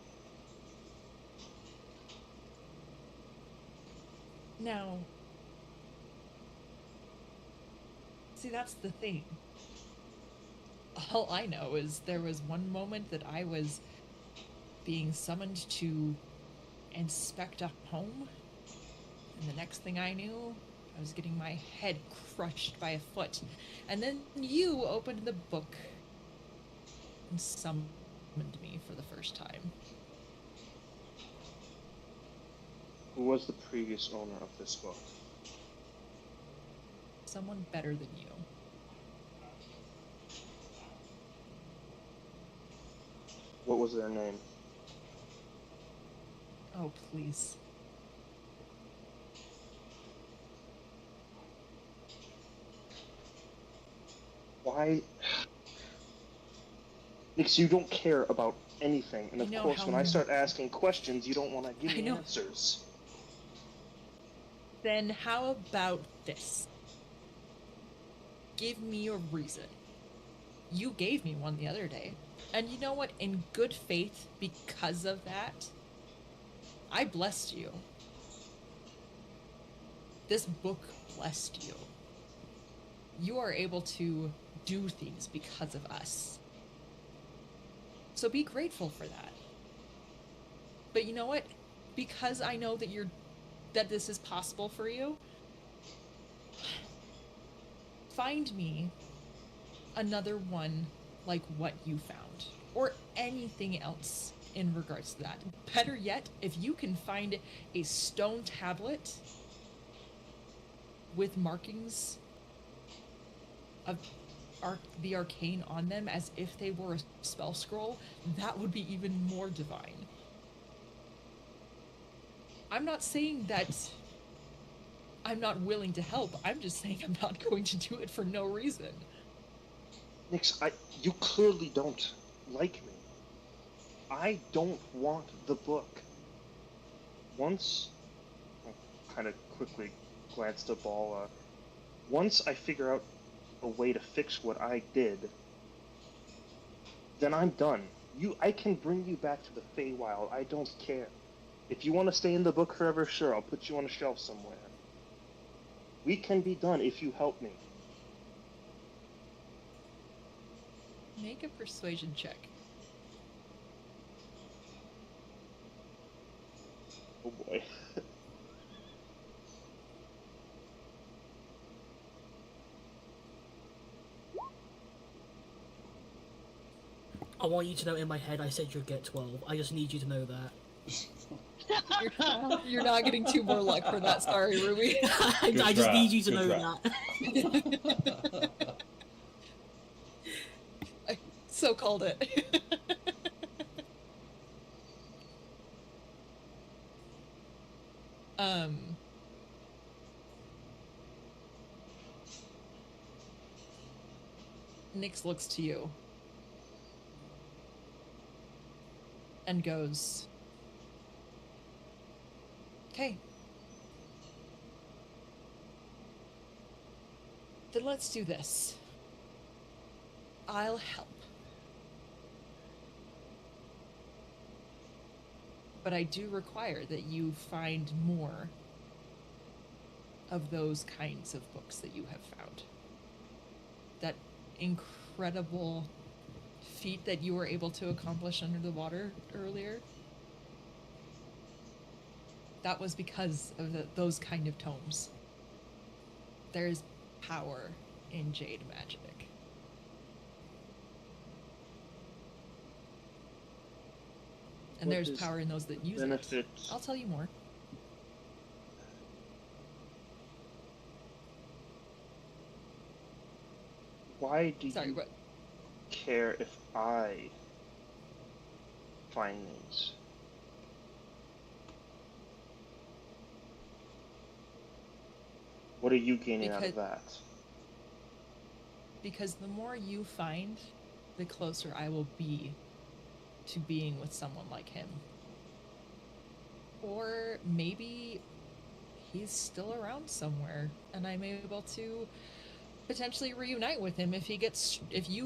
Now, see, that's the thing. All I know is there was one moment that I was being summoned to inspect a home, and the next thing I knew, I was getting my head crushed by a foot. And then you opened the book and summoned me for the first time. Who was the previous owner of this book? Someone better than you. What was their name? Oh, please. Why? Because you don't care about anything, and I of know course, how when I m- start asking questions, you don't want to give I me know. answers. Then how about this? Give me a reason. You gave me one the other day. And you know what? In good faith, because of that, I blessed you. This book blessed you. You are able to do things because of us. So be grateful for that. But you know what? Because I know that this is possible for you, find me another one like what you found, or anything else in regards to that. Better yet, if you can find a stone tablet with markings of the arcane on them as if they were a spell scroll, that would be even more divine. I'm not saying that I'm not willing to help. I'm just saying I'm not going to do it for no reason. Nix, you clearly don't like me. I don't want the book. Once, I kind of quickly glanced at Ball. Once I figure out a way to fix what I did, then I'm done. I can bring you back to the Feywild. I don't care. If you want to stay in the book forever, sure, I'll put you on a shelf somewhere. We can be done if you help me. Make a persuasion check. Oh boy. I want you to know in my head I said you'd get 12. I just need you to know that. You're not getting 2 more luck for that. Sorry, Ruby. I just try. need you to Good know try. that. I so called it. Nyx looks to you and goes, "Okay. Then let's do this. I'll help. But I do require that you find more of those kinds of books that you have found. That incredible feat that you were able to accomplish under the water earlier, that was because of those kind of tomes. There's power in jade magic. And What there's is power in those that use benefit? it. I'll tell you more. Why do Sorry, you what? care if I find these? What are you gaining out of that? Because the more you find, the closer I will be to being with someone like him. Or maybe he's still around somewhere and I'm able to potentially reunite with him if you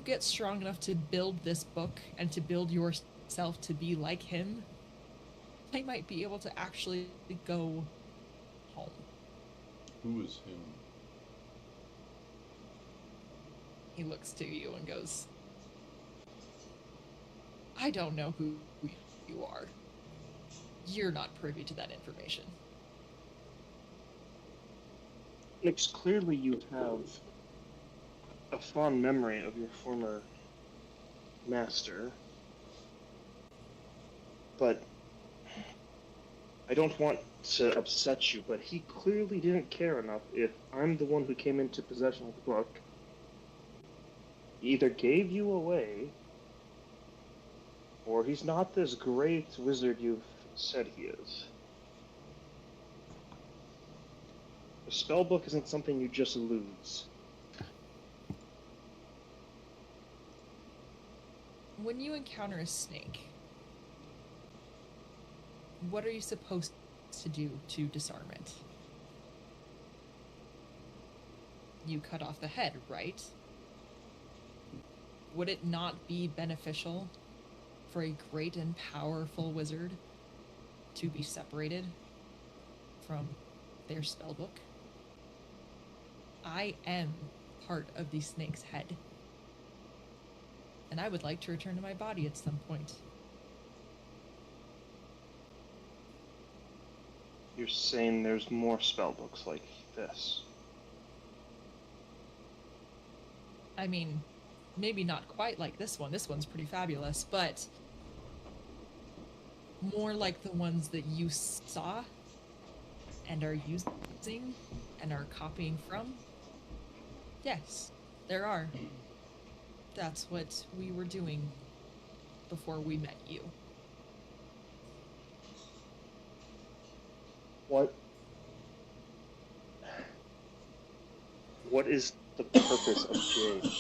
get strong enough to build this book and to build yourself to be like him. I might be able to actually go home. Who is him? He looks to you and goes, I don't know who you are. You're not privy to that information. Nix, clearly you have a fond memory of your former master, but I don't want to upset you, but he clearly didn't care enough if I'm the one who came into possession of the book. He either gave you away, or he's not this great wizard you've said he is. The spellbook isn't something you just lose. When you encounter a snake, what are you supposed to do to disarm it? You cut off the head, right? Would it not be beneficial for a great and powerful wizard to be separated from their spellbook? I am part of the snake's head, and I would like to return to my body at some point. You're saying there's more spellbooks like this? I mean, maybe not quite like this one. This one's pretty fabulous, but more like the ones that you saw and are using and are copying from. Yes, there are. That's what we were doing before we met you. What is the purpose of Jade?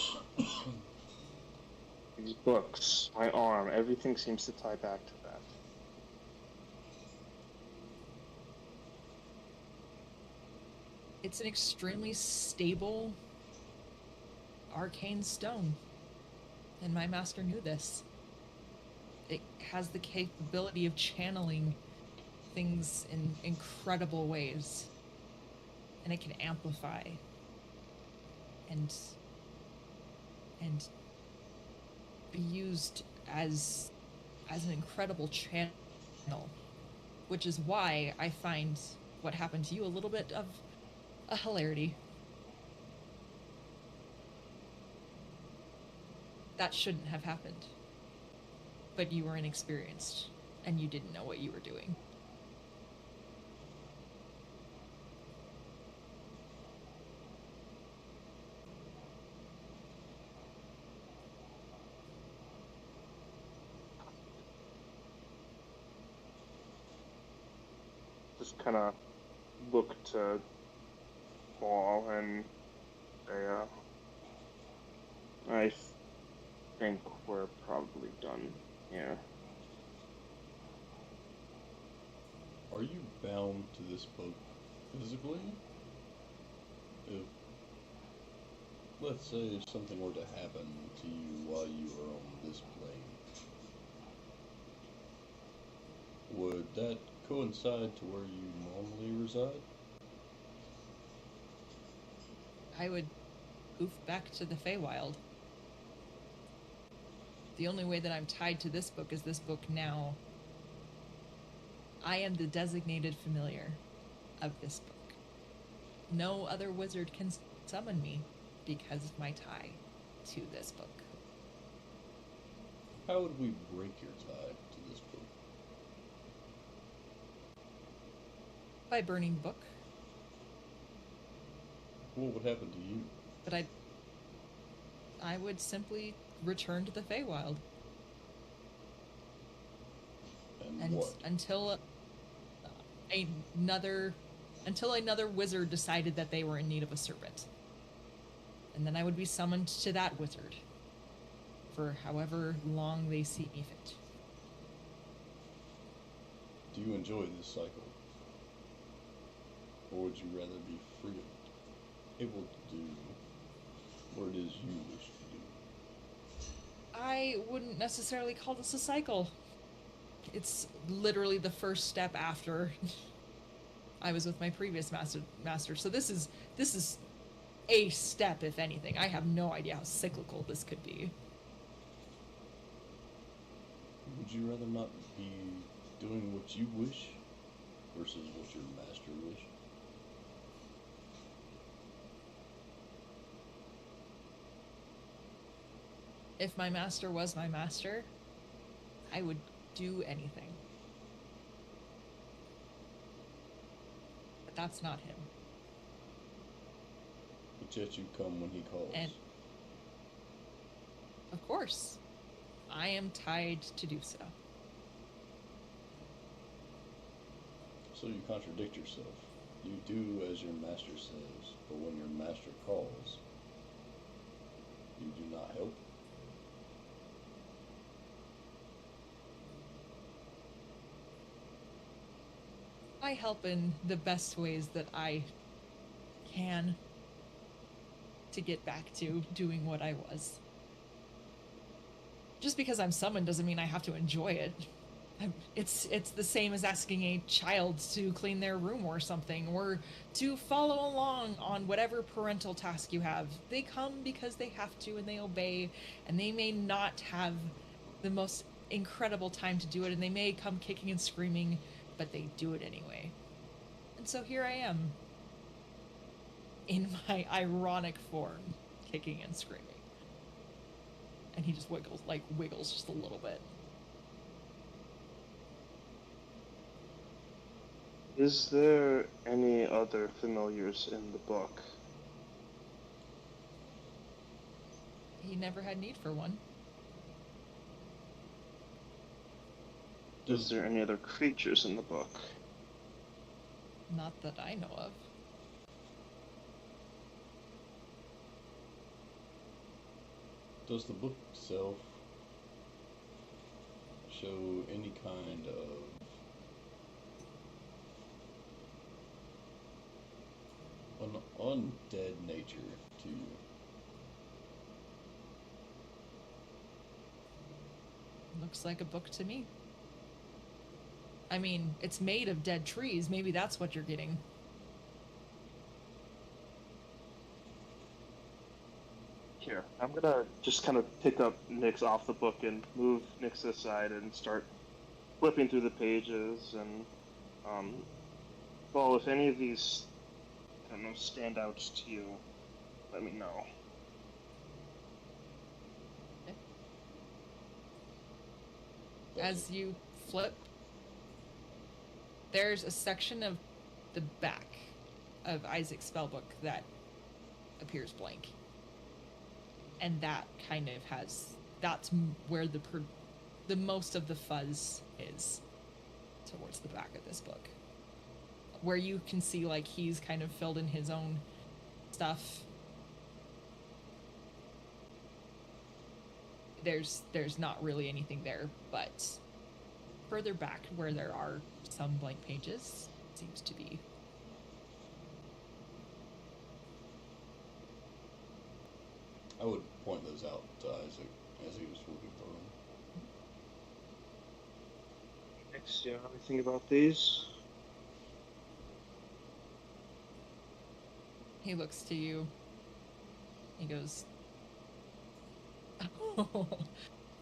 These books, my arm, everything seems to tie back to that. It's an extremely stable arcane stone, and my master knew this. It has the capability of channeling things in incredible ways, and it can amplify and be used as an incredible channel, which is why I find what happened to you a little bit of a hilarity. That shouldn't have happened, but you were inexperienced and you didn't know what you were doing. Just kind of look to Paul and say, I think we're probably done here. Are you bound to this book physically? If, let's say, if something were to happen to you while you were on this plane, would that coincide to where you normally reside? I would poof back to the Feywild. The only way that I'm tied to this book is this book now. I am the designated familiar of this book. No other wizard can summon me because of my tie to this book. How would we break your tie to this book? By burning the book. What would happen to you? But I would simply return to the Feywild. And And what? until another wizard decided that they were in need of a servant. And then I would be summoned to that wizard for however long they see me fit. Do you enjoy this cycle? Or would you rather be free of it? Able to do what it is you wish to do? I wouldn't necessarily call this a cycle. It's literally the first step after I was with my previous master. So this is a step, if anything. I have no idea how cyclical this could be. Would you rather not be doing what you wish versus what your master wish? If my master was my master, I would do anything. But that's not him. But yet you come when he calls. And of course, I am tied to do so. So you contradict yourself. You do as your master says, but when your master calls, you do not help. I help in the best ways that I can to get back to doing what I was. Just because I'm summoned doesn't mean I have to enjoy it. It's the same as asking a child to clean their room or something, or to follow along on whatever parental task you have. They come because they have to and they obey, and they may not have the most incredible time to do it, and they may come kicking and screaming, but they do it anyway. And so here I am, in my ironic form, kicking and screaming. And he just wiggles just a little bit. Is there any other familiars in the book? He never had need for one. Is there any other creatures in the book? Not that I know of. Does the book itself show any kind of an undead nature to you? Looks like a book to me. I mean, it's made of dead trees. Maybe that's what you're getting. Here, I'm gonna just kind of pick up Nyx off the book and move Nyx to the side and start flipping through the pages and, well, if any of these, I don't know, stand out to you, let me know. As you flip, there's a section of the back of Isaac's spellbook that appears blank. And that kind of that's where the most of the fuzz is, towards the back of this book. Where you can see, like, he's kind of filled in his own stuff. There's not really anything there, but further back where there are some blank pages seems to be. I would point those out to Isaac as he was looking for them. Nyx, do you know anything about these? He looks to you. He goes, "Oh,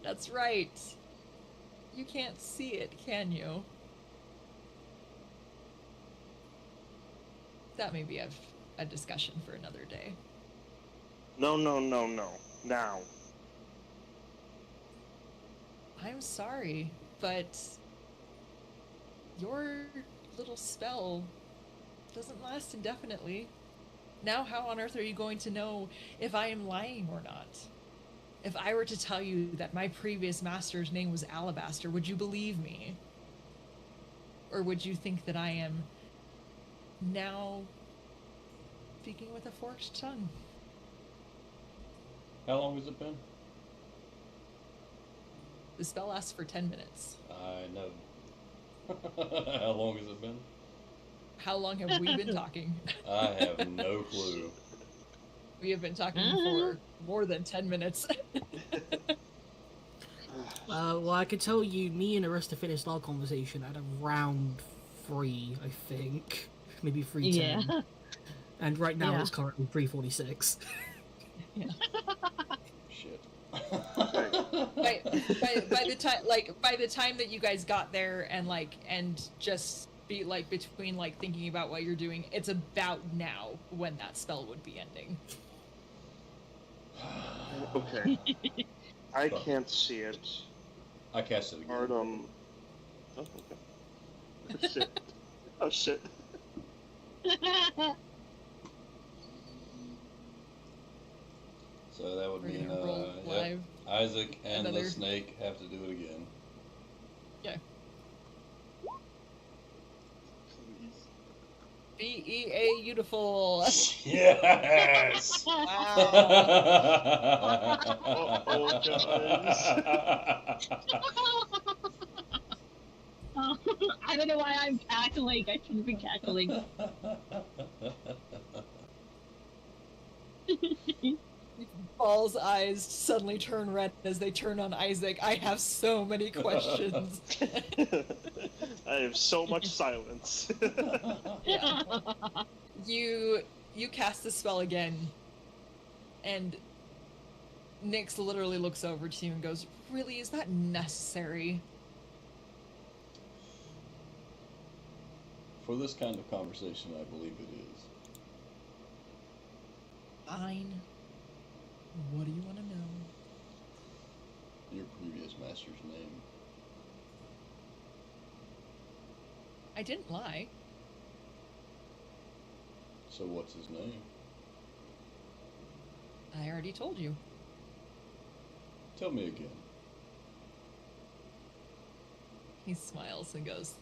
that's right. You can't see it, can you?" That may be a discussion for another day. No. Now. I'm sorry, but your little spell doesn't last indefinitely. Now how on earth are you going to know if I am lying or not? If I were to tell you that my previous master's name was Alabaster, would you believe me? Or would you think that I am now speaking with a forked tongue? How long has it been? The spell lasts for 10 minutes. I know. How long has it been? How long have we been talking? I have no clue. We have been talking for more than 10 minutes. Well, I can tell you, me and Arista finished our conversation at around 3, I think. Maybe 3:10. Yeah. And right now Yeah. it's currently 3:46. Shit. by the time that you guys got there and just be like between like thinking about what you're doing, it's about now when that spell would be ending. Okay. I can't see it. I cast it again. Artem. Oh, okay. Oh, shit. Oh, shit. So that would We're mean gonna roll live. Isaac and Another- the snake have to do it again. Yeah. Please. BEA beautiful. Yes. Wow. Uh-oh, guys. I don't know why I'm cackling. I shouldn't be cackling. Paul's eyes suddenly turn red as they turn on Isaac. I have so many questions. I have so much silence. Yeah. You cast the spell again, and Nyx literally looks over to you and goes, "Really, is that necessary?" For this kind of conversation, I believe it is. Fine. What do you want to know? Your previous master's name. I didn't lie. So what's his name? I already told you. Tell me again. He smiles and goes,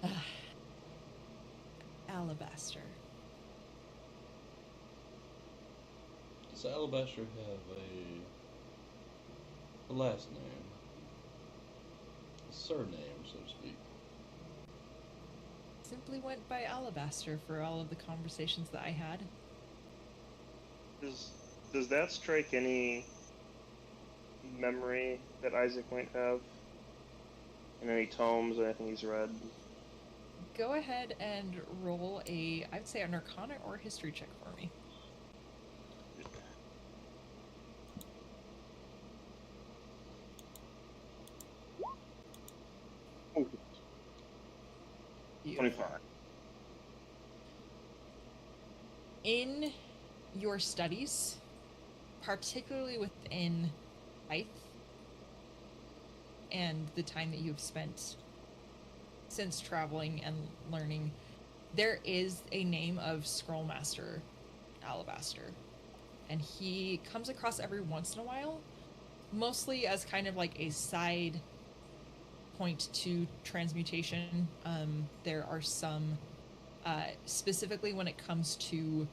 "Ah, Alabaster." Does Alabaster have a last name? A surname, so to speak? Simply went by Alabaster for all of the conversations that I had. Does that strike any memory that Isaac might have? In any tomes or anything he's read? Go ahead and roll I'd say an Arcana or History check for me. Oh, Beautiful. 25. In your studies, particularly within Scythe, and the time that you've spent since traveling and learning, there is a name of Scrollmaster Alabaster. And he comes across every once in a while, mostly as kind of like a side point to transmutation. There are some, specifically when it comes to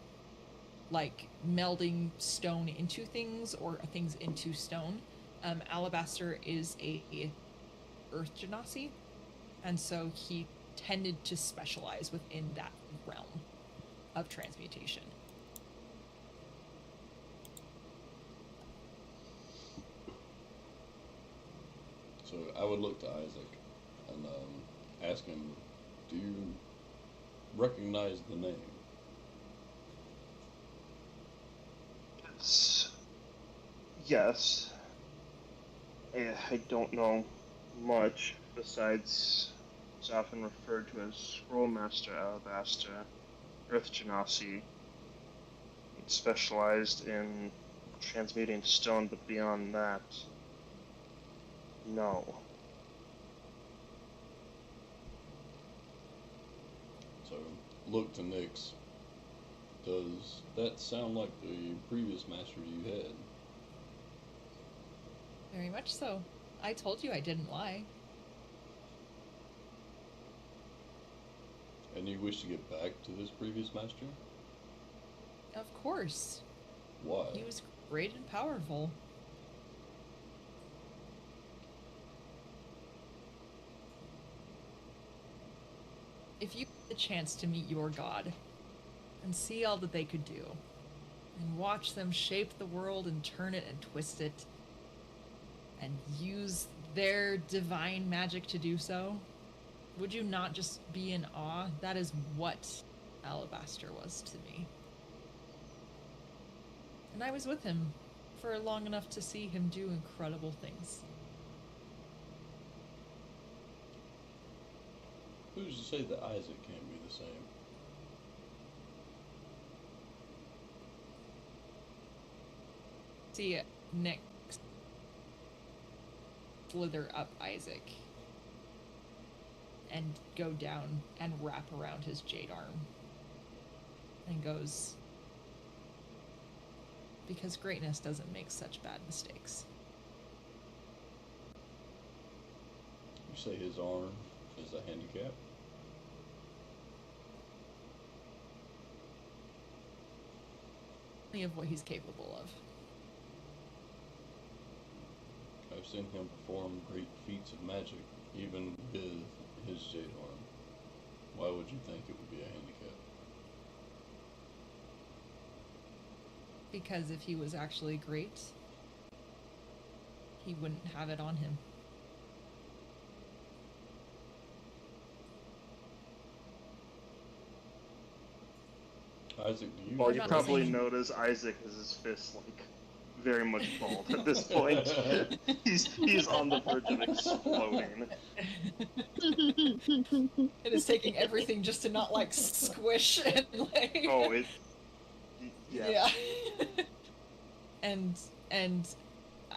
like melding stone into things or things into stone. Alabaster is a earth genasi, and so he tended to specialize within that realm of transmutation. So I would look to Isaac and ask him, do you recognize the name? Yes. I don't know much besides it's often referred to as Scrollmaster Alabaster, Earth Genasi. It's specialized in transmuting stone, but beyond that, no. So look to Nyx. Does that sound like the previous master you had? Very much so. I told you I didn't lie. And you wish to get back to this previous master? Of course. Why? He was great and powerful. If you had the chance to meet your god and see all that they could do, and watch them shape the world and turn it and twist it, and use their divine magic to do so, would you not just be in awe? That is what Alabaster was to me. And I was with him for long enough to see him do incredible things. Who's to say that Isaac can't be the same? See Nick slither up Isaac and go down and wrap around his jade arm and goes, because greatness doesn't make such bad mistakes. You say his arm is a handicap? Of what he's capable of. I've seen him perform great feats of magic, even with his jade arm. Why would you think it would be a handicap? Because if he was actually great, he wouldn't have it on him. Isaac, do you... Well, you not probably saying- notice Isaac has his fist, like, very much bald at this point. he's on the verge of exploding. It is taking everything just to not like squish and like. Oh, it... Yeah. Yeah. and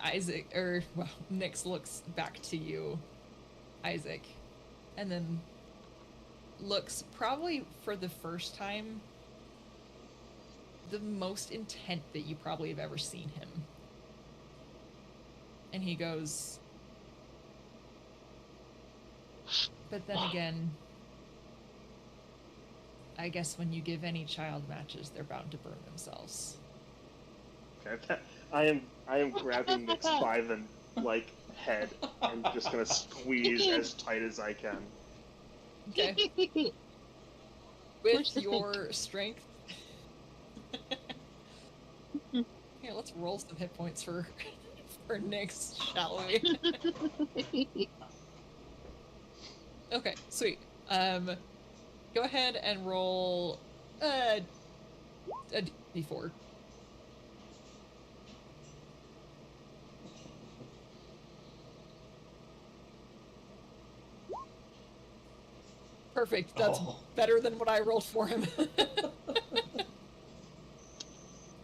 Isaac, or well, Nyx looks back to you, Isaac, and then looks probably for the first time the most intent that you probably have ever seen him. And he goes, but then again, I guess when you give any child matches, they're bound to burn themselves. Okay. I am grabbing Nick's by the, like, head and just gonna squeeze as tight as I can. Okay. Push With the your strength. Here, let's roll some hit points for Nyx, shall we? Okay, sweet. Go ahead and roll a d4. Perfect. That's better than what I rolled for him.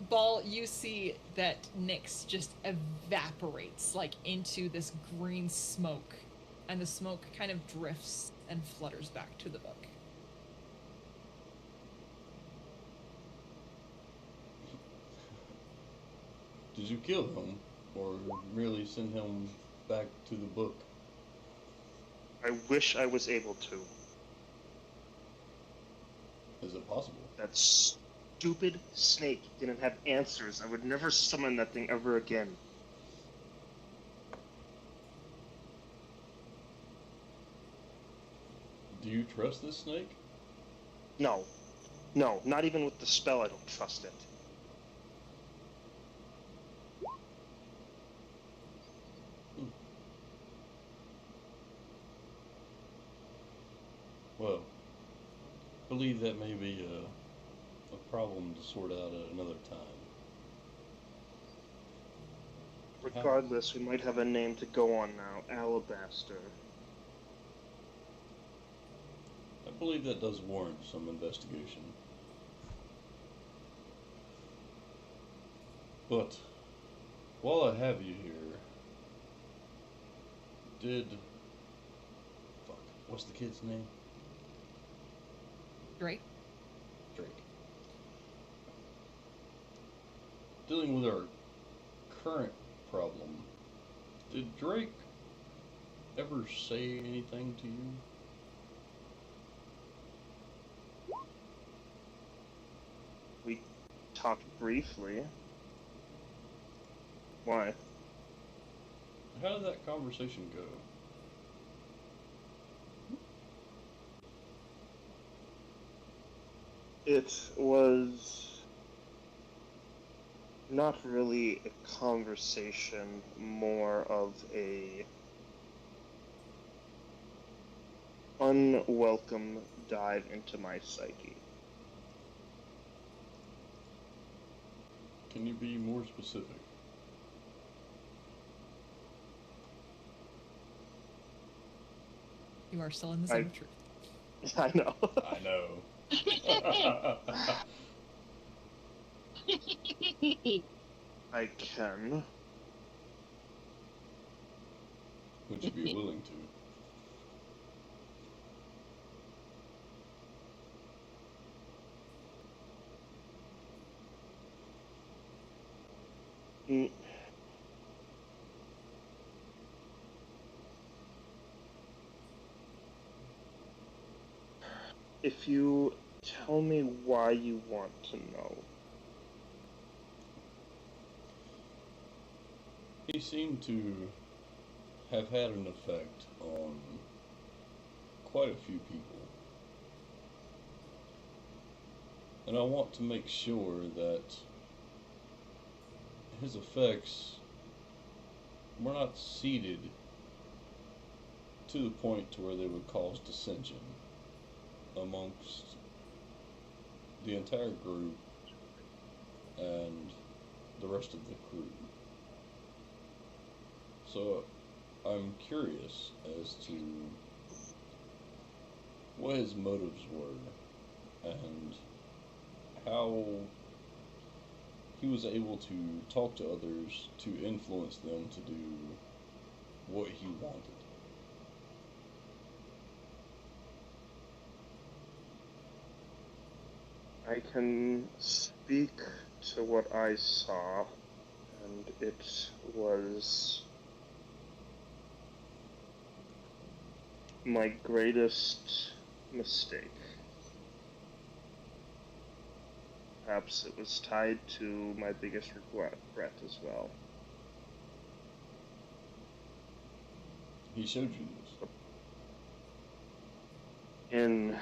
Ball, you see that Nyx just evaporates like into this green smoke, and the smoke kind of drifts and flutters back to the book. Did you kill him, or merely send him back to the book? I wish I was able to. Is it possible? That stupid snake didn't have answers. I would never summon that thing ever again. Do you trust this snake? No. No, not even with the spell I don't trust it. Well, I believe that may be a problem to sort out at another time. Regardless, we might have a name to go on now. Alabaster. I believe that does warrant some investigation. But, while I have you here, what's the kid's name? Drake? Drake. dealing with our current problem, did Drake ever say anything to you? We talked briefly. Why? How did that conversation go? It was not really a conversation, more of a unwelcome dive into my psyche. Can you be more specific? You are still in the zone of truth. I know. I know. I can. Would you be willing to? Mm. If you tell me why you want to know. He seemed to have had an effect on quite a few people. And I want to make sure that his effects were not seeded to the point to where they would cause dissension amongst the entire group and the rest of the crew. So I'm curious as to what his motives were and how he was able to talk to others to influence them to do what he wanted. I can speak to what I saw, and it was my greatest mistake. Perhaps it was tied to my biggest regret as well. He showed you this. In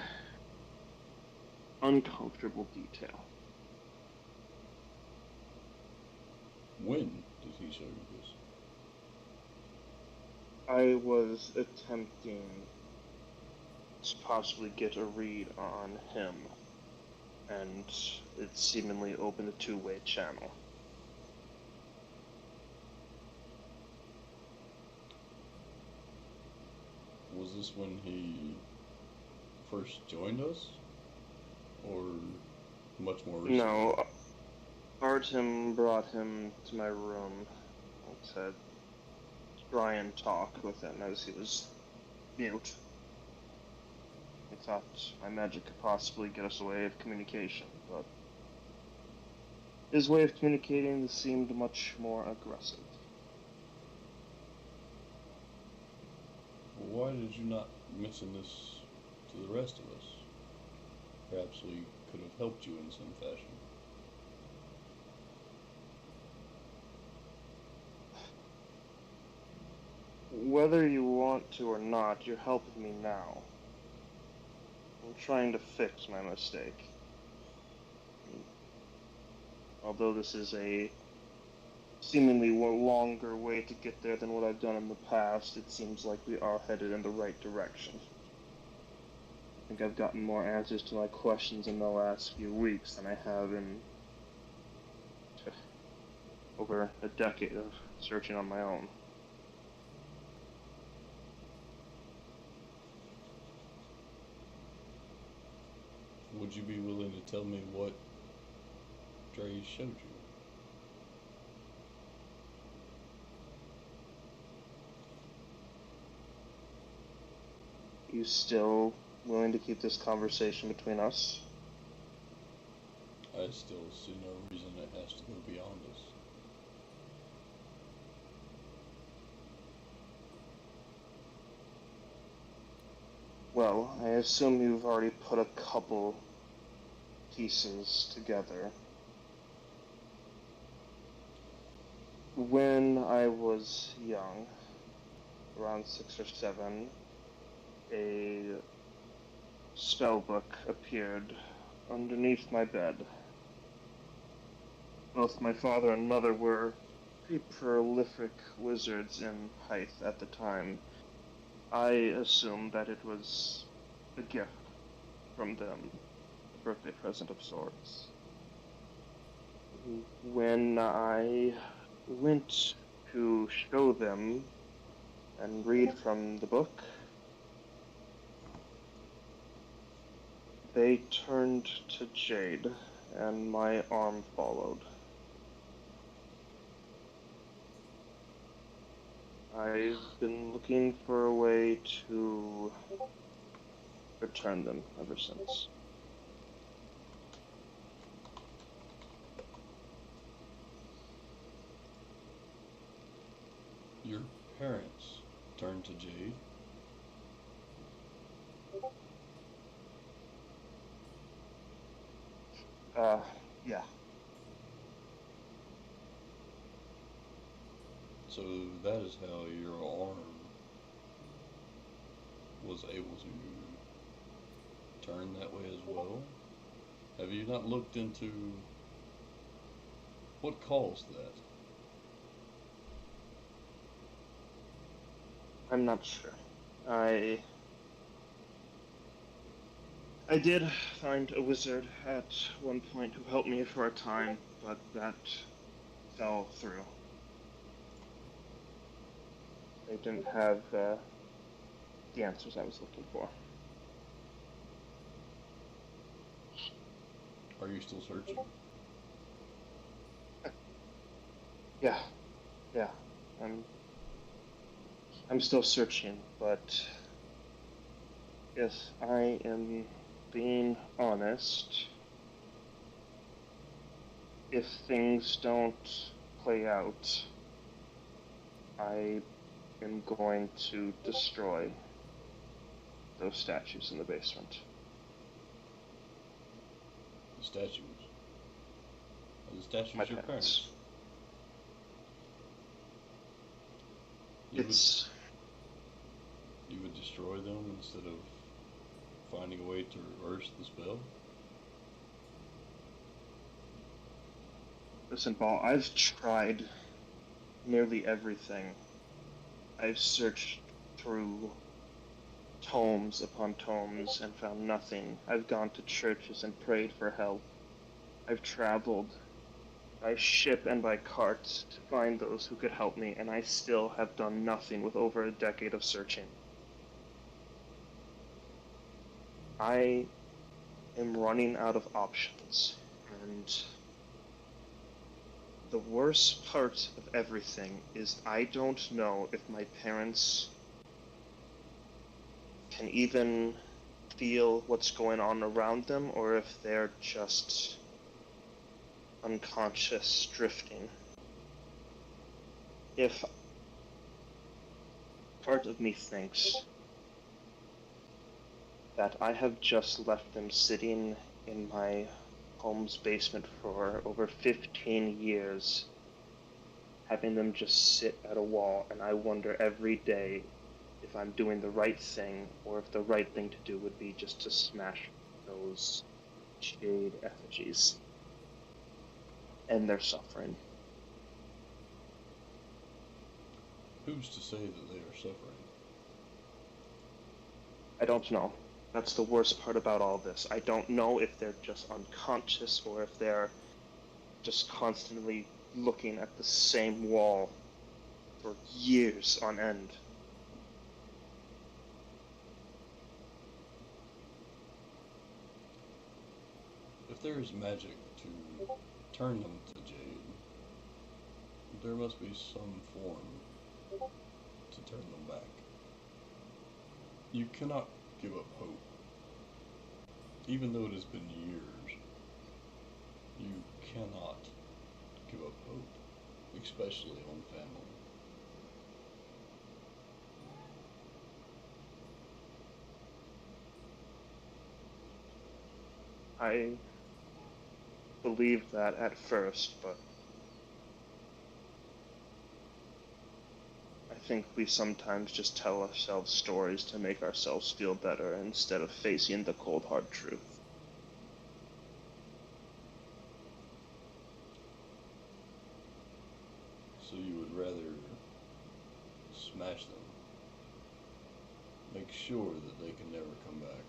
uncomfortable detail. When did he show you this? I was attempting to possibly get a read on him, and it seemingly opened a two-way channel. Was this when he first joined us? Or much more recently? No, Artem brought him to my room and said, try and talk with him as he was mute. I thought my magic could possibly get us a way of communication, but his way of communicating seemed much more aggressive. Why did you not mention this to the rest of us? Perhaps we could have helped you in some fashion. Whether you want to or not, you're helping me now. I'm trying to fix my mistake. Although this is a seemingly longer way to get there than what I've done in the past, it seems like we are headed in the right direction. I think I've gotten more answers to my questions in the last few weeks than I have in over a decade of searching on my own. Would you be willing to tell me what Dre showed you? You still willing to keep this conversation between us? I still see no reason it has to go beyond us. Well, I assume you've already put a couple pieces together. When I was young, around 6 or 7, a spell book appeared underneath my bed. Both my father and mother were pretty prolific wizards in height at the time. I assumed that it was a gift from them, a birthday present of sorts. When I went to show them and read from the book, they turned to jade, and my arm followed. I've been looking for a way to return them ever since. Your parents turned to jade. Yeah. So that is how your arm was able to turn that way as well? Have you not looked into what caused that? I'm not sure. I did find a wizard at one point who helped me for a time, but that fell through. They didn't have the answers I was looking for. Are you still searching? Yeah, yeah. I'm still searching, but if I am being honest, if things don't play out, I am going to destroy those statues in the basement. The statues. Are the statues My your parents. parents? You would destroy them instead of finding a way to reverse the spell? Listen, Paul, I've tried nearly everything. I've searched through tomes upon tomes and found nothing. I've gone to churches and prayed for help. I've traveled by ship and by cart to find those who could help me, and I still have done nothing with over a decade of searching. I am running out of options, and the worst part of everything is I don't know if my parents can even feel what's going on around them or if they're just unconscious drifting. If part of me thinks that I have just left them sitting in my home's basement for over 15 years, having them just sit at a wall, and I wonder every day if I'm doing the right thing or if the right thing to do would be just to smash those jade effigies. And their suffering. Who's to say that they are suffering? I don't know. That's the worst part about all this. I don't know if they're just unconscious or if they're just constantly looking at the same wall for years on end. If there is magic to turn them to jade, there must be some form to turn them back. You cannot give up hope. Even though it has been years, you cannot give up hope, especially on family. I believed that at first, but I think we sometimes just tell ourselves stories to make ourselves feel better instead of facing the cold hard truth. So you would rather smash them, make sure that they can never come back,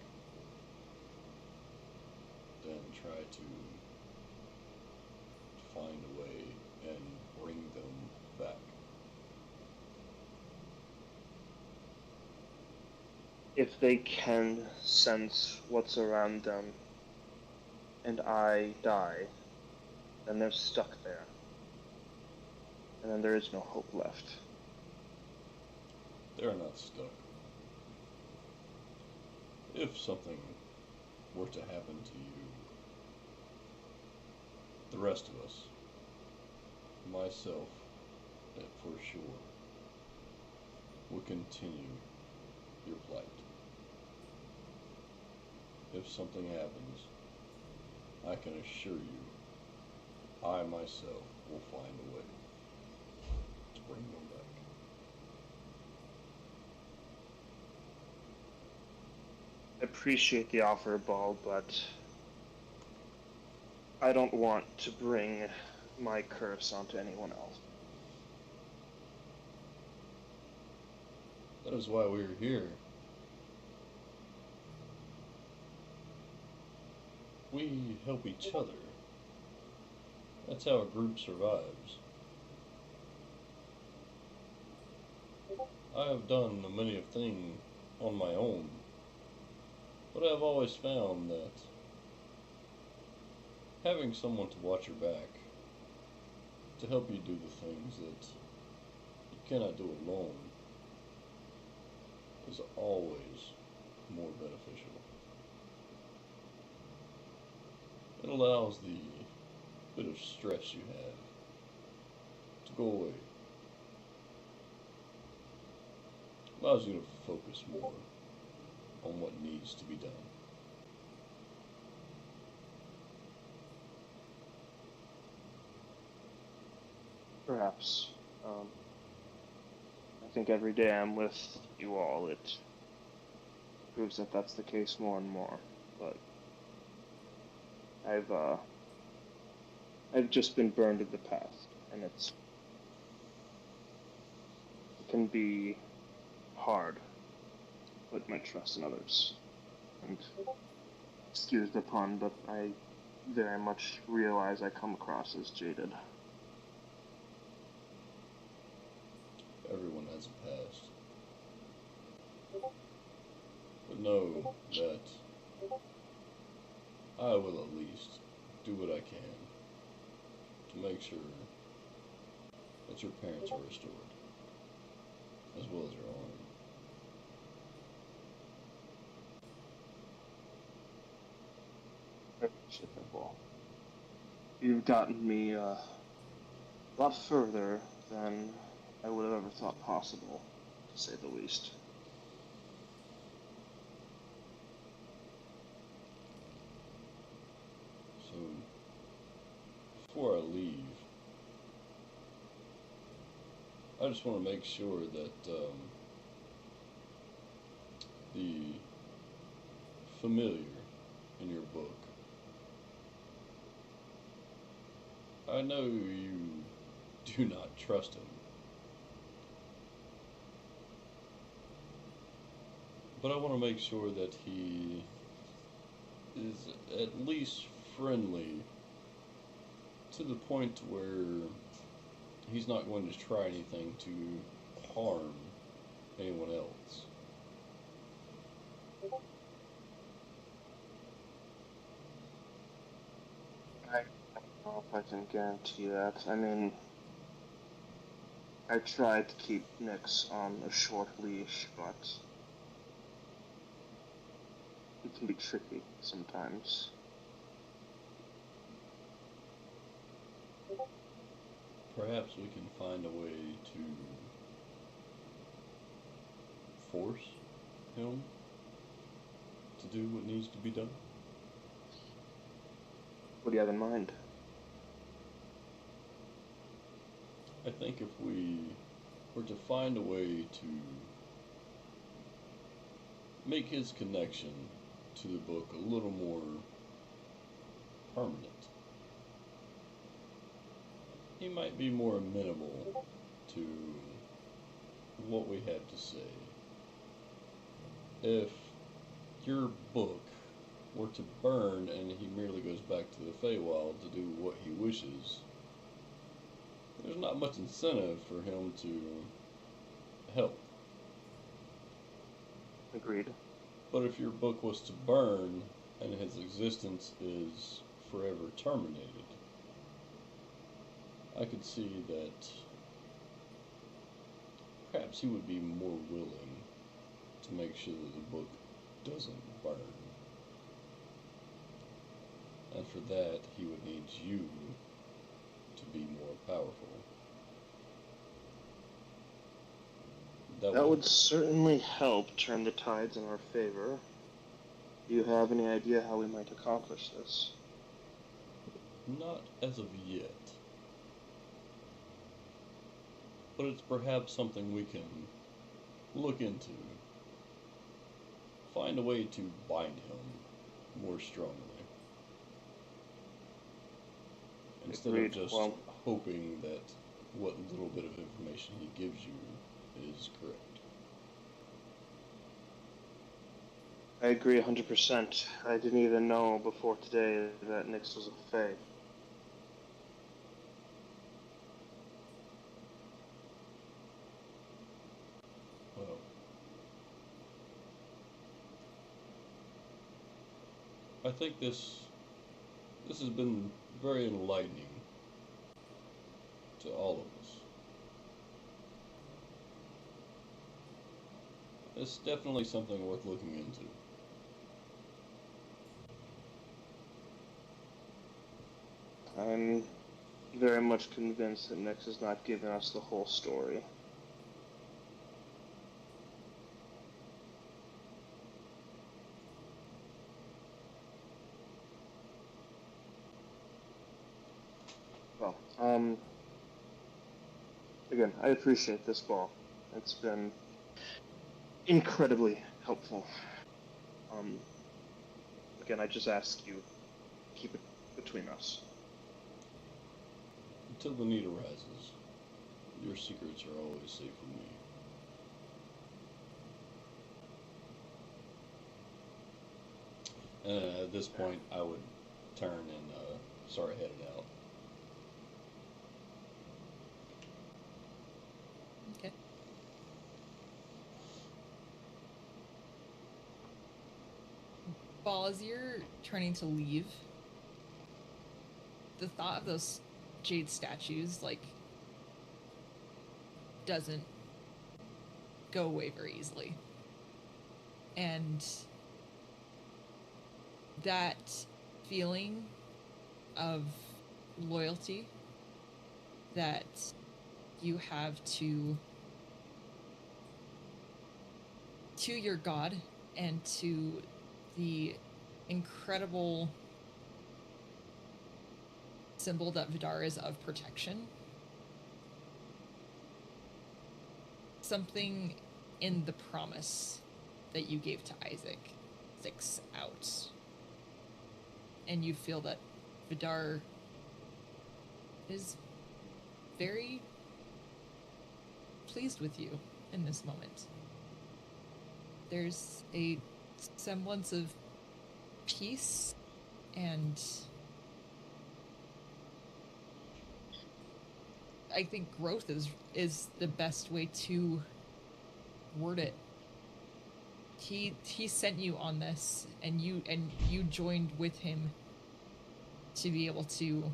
than try to find a way and bring them back. If they can sense what's around them and I die, then they're stuck there. And then there is no hope left. They're not stuck. If something were to happen to you, the rest of us, myself, for sure, will continue your plight. If something happens, I can assure you, I myself will find a way to bring them back. I appreciate the offer, Ball, but I don't want to bring my curse onto anyone else. That is why we are here. We help each other. That's how a group survives. I have done many a thing on my own, but I've always found that having someone to watch your back, to help you do the things that you cannot do alone, is always more beneficial. It allows the bit of stress you have to go away. Allows you to focus more on what needs to be done. Perhaps. I think every day I'm with you all, it proves that that's the case more and more. But I've just been burned in the past, and it can be hard to put my trust in others. And excuse the pun, but I very much realize I come across as jaded. Everyone has a past. But know that I will at least do what I can to make sure that your parents are restored, as well as your own. I appreciate that, Ball. You've gotten me a lot further than I would have ever thought possible, to say the least. So, before I leave, I just want to make sure that the familiar in your book, I know you do not trust him, but I want to make sure that he is at least friendly to the point where he's not going to try anything to harm anyone else. I don't know if I can guarantee that. I mean, I tried to keep Nix on a short leash, but it can be tricky sometimes. Perhaps we can find a way to force him to do what needs to be done. What do you have in mind? I think if we were to find a way to make his connection to the book a little more permanent, he might be more amenable to what we have to say. If your book were to burn and he merely goes back to the Feywild to do what he wishes, there's not much incentive for him to help. Agreed. But if your book was to burn and his existence is forever terminated, I could see that perhaps he would be more willing to make sure that the book doesn't burn. And for that, he would need you to be more powerful. That would certainly help turn the tides in our favor. Do you have any idea how we might accomplish this? Not as of yet. But it's perhaps something we can look into. Find a way to bind him more strongly. Instead Agreed. of just hoping that what little bit of information he gives you is correct. I agree 100%. I didn't even know before today that Nyx was a Fae. Well, I think this has been very enlightening to all of us. It's definitely something worth looking into. I'm very much convinced that Nyx has not given us the whole story. Well, again, I appreciate this ball. It's been incredibly helpful. Again, I just ask you, keep it between us. Until the need arises, your secrets are always safe with me. At this point, I would turn and start headed out. Okay. Ball, as you're turning to leave, the thought of those jade statues, like, doesn't go away very easily. And that feeling of loyalty that you have to your god and to the incredible symbol that Vidar is of protection. Something in the promise that you gave to Isaac sticks out. And you feel that Vidar is very pleased with you in this moment. There's a semblance of peace and I think growth is the best way to word it. He sent you on this and you joined with him to be able to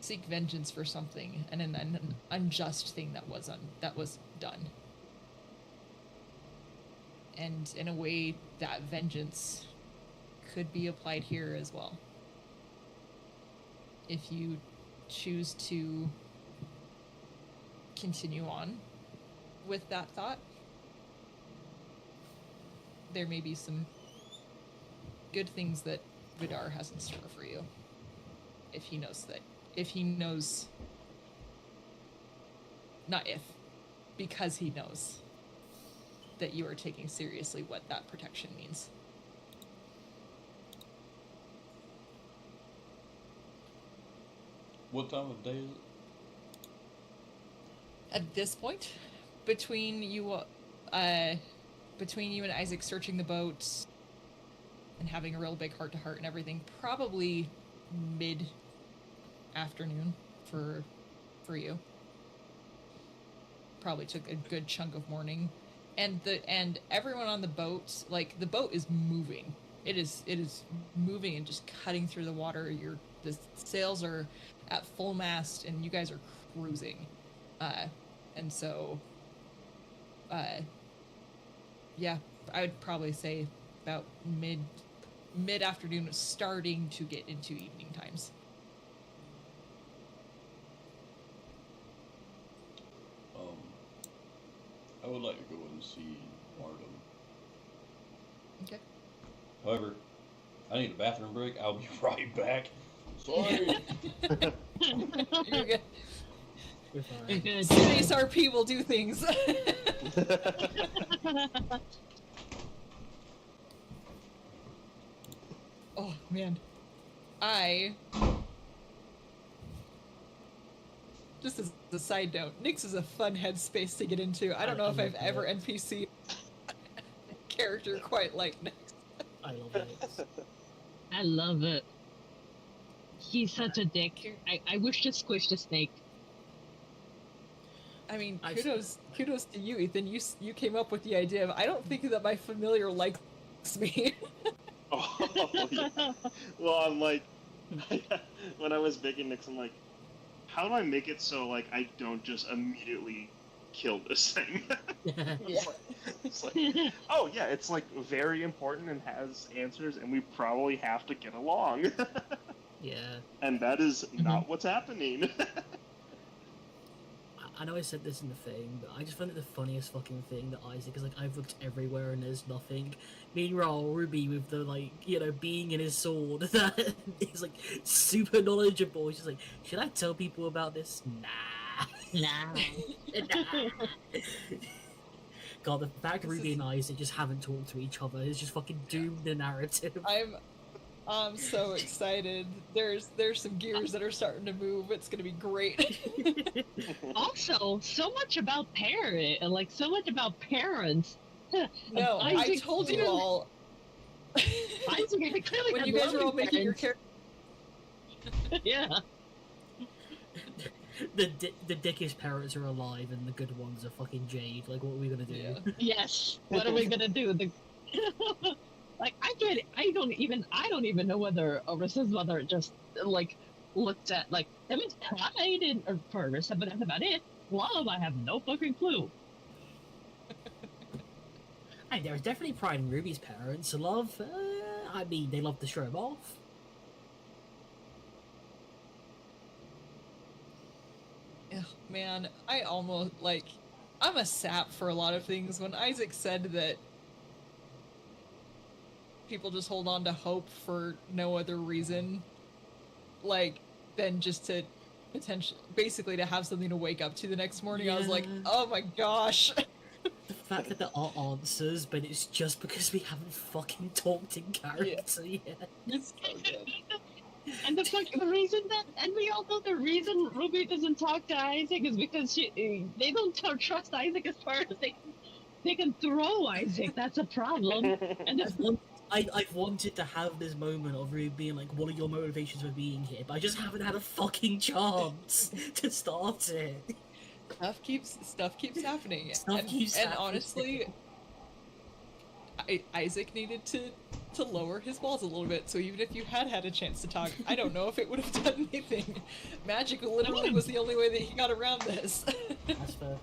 seek vengeance for something and an unjust thing that was done. And in a way, that vengeance could be applied here as well. If you choose to continue on with that thought, there may be some good things that Vidar has in store for you. If he knows, not if, because he knows that you are taking seriously what that protection means. What time of day is it? At this point, between you and Isaac searching the boat and having a real big heart-to-heart and everything, probably mid-afternoon for you. Probably took a good chunk of morning. And everyone on the boat, like, the boat is moving. It is moving and just cutting through the water. The sails are at full mast and you guys are cruising. And so, yeah, I would probably say about mid-afternoon, starting to get into evening times. I would like to go and see Artem. Okay. However, I need a bathroom break. I'll be right back. Sorry. You're good. We're fine. You're good. Serious RP will do things. Oh, man. Just as a side note, Nyx is a fun headspace to get into. I don't know if I've ever NPC character quite like Nyx. I love it. I love it. He's such a dick. I wish to squish the snake. I mean, kudos to you, Ethan. You came up with the idea of, I don't think that my familiar likes me. Oh, yeah. Well, I'm like, when I was making Nyx, I'm like, how do I make it so, like, I don't just immediately kill this thing? Yeah. It's like, oh, yeah, it's, like, very important and has answers, and we probably have to get along. Yeah. And that is not what's happening. I know I said this in the thing, but I just find it the funniest fucking thing that Isaac is like, I've looked everywhere and there's nothing. Meanwhile, Ruby with the, like, you know, being in his sword, that is, like, super knowledgeable. She's like, should I tell people about this? Nah. Nah. God, the fact Ruby and Isaac just haven't talked to each other is just fucking doomed the narrative. I'm so excited. There's some gears that are starting to move. It's gonna be great. Also, so much about so much about parents. No, I Isaac told you clearly- all. Isaac clearly When had you guys were all loving making your parents. character. Yeah. The dickish parents are alive and the good ones are fucking Jade. Like, what are we gonna do? Yeah. Yes. What are we gonna do? Like, I don't even know whether Orissa's mother just, like, looked at, like, there was pride in Orissa, but that's about it. Love, I have no fucking clue. Hey, there's definitely pride in Ruby's parents. Love, I mean, they love to show him off. Ugh, man, I almost, like, I'm a sap for a lot of things. When Isaac said that people just hold on to hope for no other reason, like, than just to basically to have something to wake up to the next morning, I was like, Yeah. oh my gosh. The fact that there are answers, but it's just because we haven't fucking talked in character yet. It's so good. And the reason that, and we all know the reason Ruby doesn't talk to Isaac is because they don't trust Isaac as far as they can throw Isaac. That's a problem. And I've wanted to have this moment of really being like, what are your motivations for being here? But I just haven't had a fucking chance to start it. Stuff keeps happening. Stuff keeps and happening. honestly, Isaac needed to lower his walls a little bit, so even if you had a chance to talk, I don't know if it would have done anything. Magic literally was the only way that he got around this. That's fair.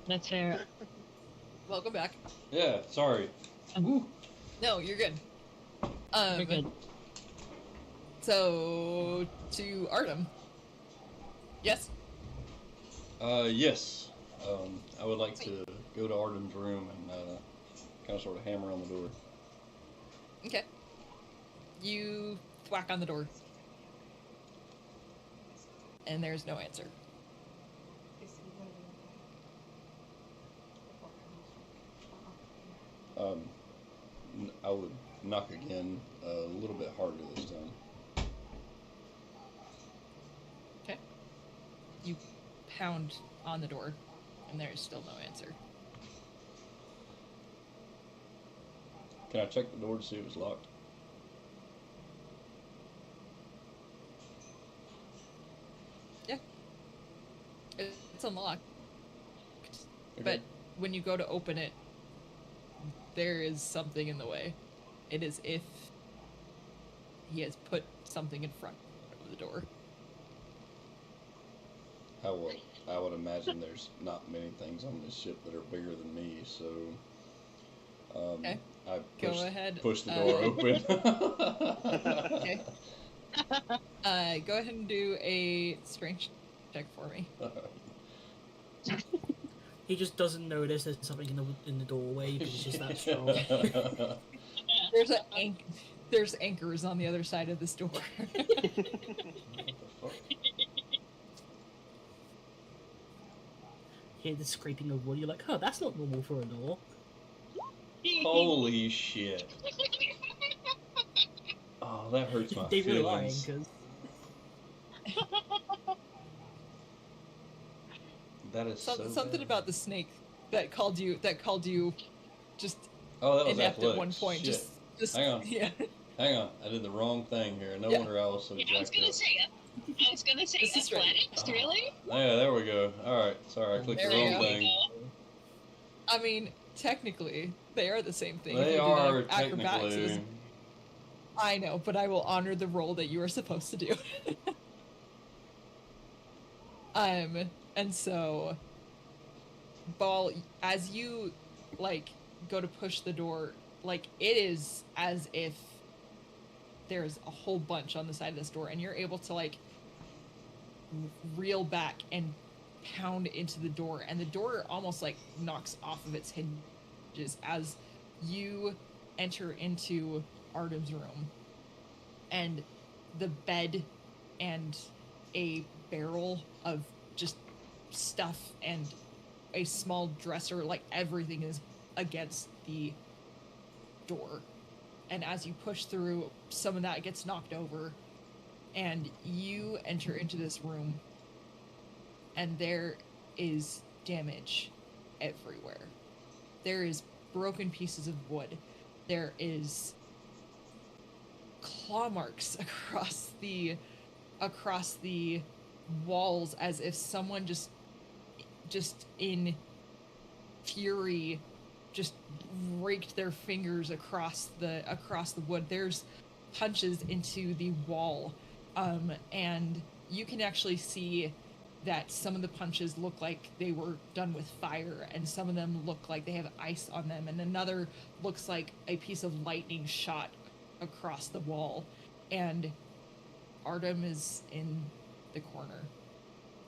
That's fair. Welcome back. Yeah, sorry. No, you're good. You're good. So, to Artem. Yes? Yes. I would like to go to Artem's room and kind of sort of hammer on the door. Okay. You thwack on the door, and there's no answer. I would knock again a little bit harder this time. Okay. You pound on the door, and there's still no answer. Can I check the door to see if it's locked? Yeah. It's unlocked. Okay. But when you go to open it, there is something in the way. It is if he has put something in front of the door. I would imagine there's not many things on this ship that are bigger than me, so Okay. I Go ahead. push the door open. Okay. Go ahead and do a strength check for me. He just doesn't notice there's something in the doorway because it's just that strong. There's anchors on the other side of this door. What the fuck? Hear the scraping of wood. You're like, oh, that's not normal for a door. Holy shit. Oh, that hurts my They really are feelings. anchors. That is so Something bad. about the snake that called you just Oh, that was inept at athletics. one point. Shit. Just Hang on. Yeah. Hang on, I did the wrong thing here. No Yeah. wonder I was so Yeah, I was jacked gonna up. say it. I was gonna say This is right. athletics, really? Yeah, there we go. Alright, sorry, I clicked There the we wrong go. thing. I mean, technically, they are the same thing. They If you are do the acrobatics, it was- technically. I know, but I will honor the role that you are supposed to do. And so, Ball, as you go to push the door, it is as if there's a whole bunch on the side of this door, and you're able to reel back and pound into the door, and the door almost knocks off of its hinges as you enter into Artem's room, and the bed and a barrel of just stuff and a small dresser, everything is against the door. And as you push through, some of that gets knocked over, and you enter into this room, and there is damage everywhere. There is broken pieces of wood. There is claw marks across the walls, as if someone just in fury just raked their fingers across the wood. There's punches into the wall, and you can actually see that some of the punches look like they were done with fire, and some of them look like they have ice on them, and another looks like a piece of lightning shot across the wall. And Artem is in the corner,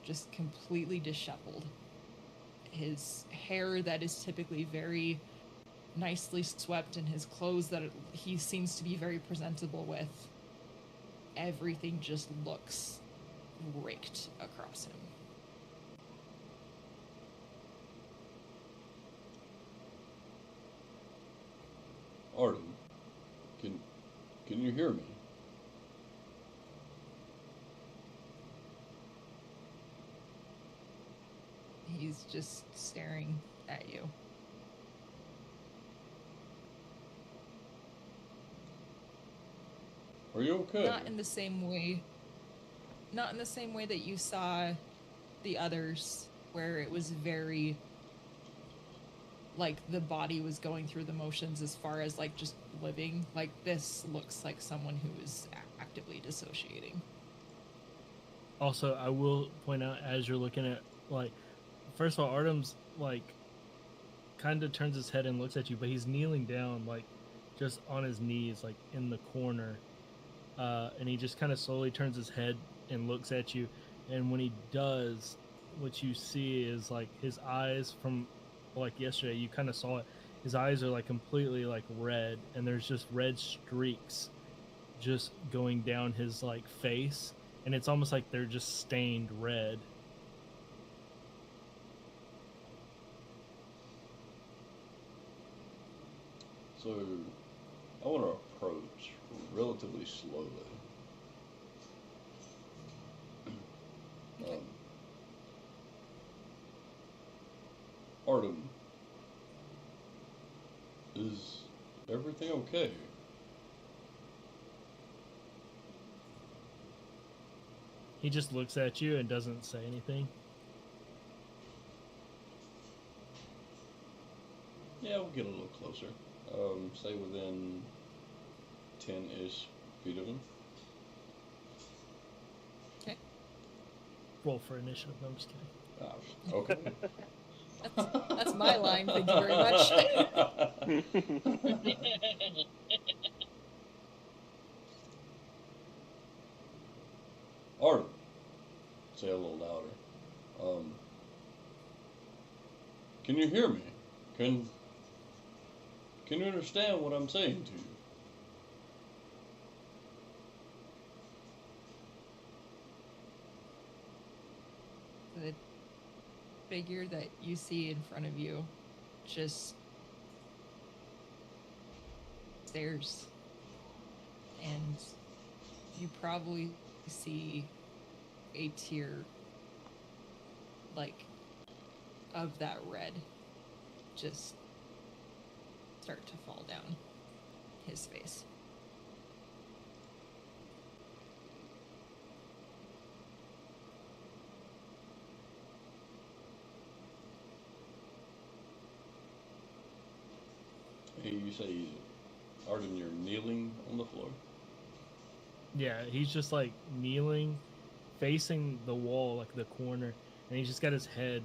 just completely disheveled. His hair that is typically very nicely swept, and his clothes that he seems to be very presentable with, everything just looks raked across him. Artem, can you hear me? He's just staring at you. Are you okay? Not in the same way that you saw the others, where it was very the body was going through the motions as far as just living. This looks like someone who is actively dissociating. Also, I will point out, as you're looking at, first of all, Artem's, kind of turns his head and looks at you, but he's kneeling down, just on his knees, in the corner. And he just kind of slowly turns his head and looks at you. And when he does, what you see is, his eyes from, yesterday, you kind of saw it. His eyes are, completely, red, and there's just red streaks just going down his like face, and it's almost like they're just stained red. So I want to approach relatively slowly. Okay. Artem, is everything okay? He just looks at you and doesn't say anything. Yeah, we'll get a little closer. Stay within 10-ish feet of him. Okay. Roll for initiative. No, I'm just kidding. Ah, okay. That's my line. Thank you very much. Artem, say a little louder. Can you hear me? Can you understand what I'm saying to you? The figure that you see in front of you just stares, and you probably see a tear like of that red just start to fall down his face. Hey, you say, Arden, you're kneeling on the floor? Yeah, he's just like kneeling, facing the wall, like the corner, and he's just got his head,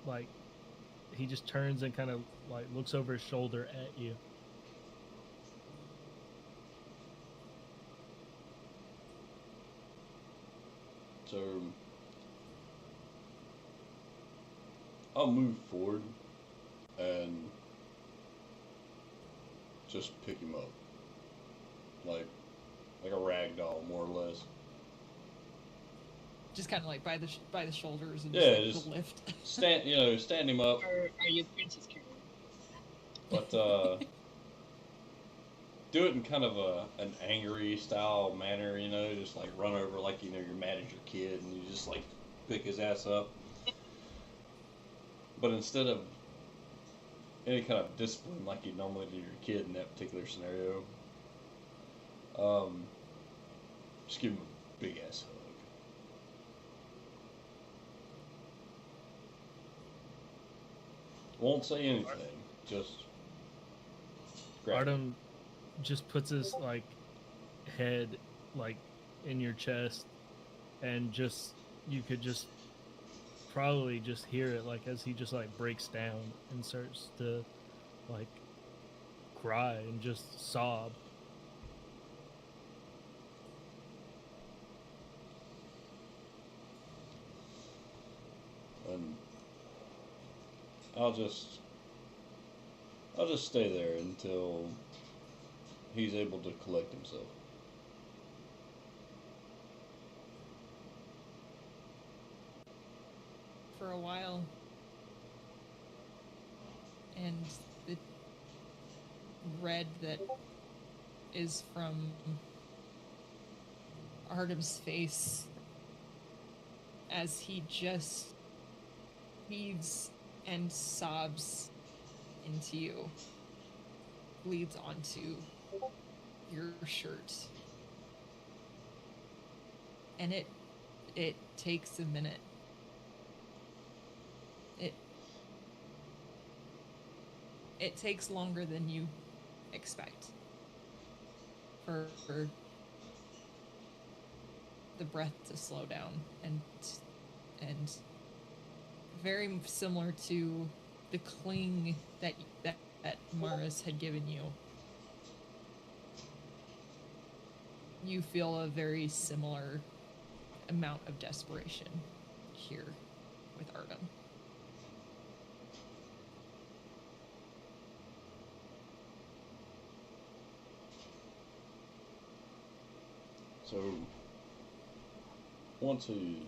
like, he just turns and kind of like looks over his shoulder at you. So, I'll move forward and just pick him up, like a rag doll, more or less. Just kind of like by the shoulders and Yeah, just, just the lift. stand him up. Or are you Princess Carol? But do it in kind of an angry style manner, just like run over like you're mad at your kid and you just like pick his ass up. But instead of any kind of discipline like you normally do your kid in that particular scenario, just give him a big ass hug. Won't say anything, just grab him. Artem just puts his like head like in your chest, and just you could just probably just hear it like as he just like breaks down and starts to like cry and just sob. And I'll just stay there until he's able to collect himself. For a while, and the red that is from Artem's face as he just heaves and sobs into you bleeds onto your shirt, and it takes a minute. It takes longer than you expect for the breath to slow down, and very similar to the cling that Maris had given you. You feel a very similar amount of desperation here with Artem. So once he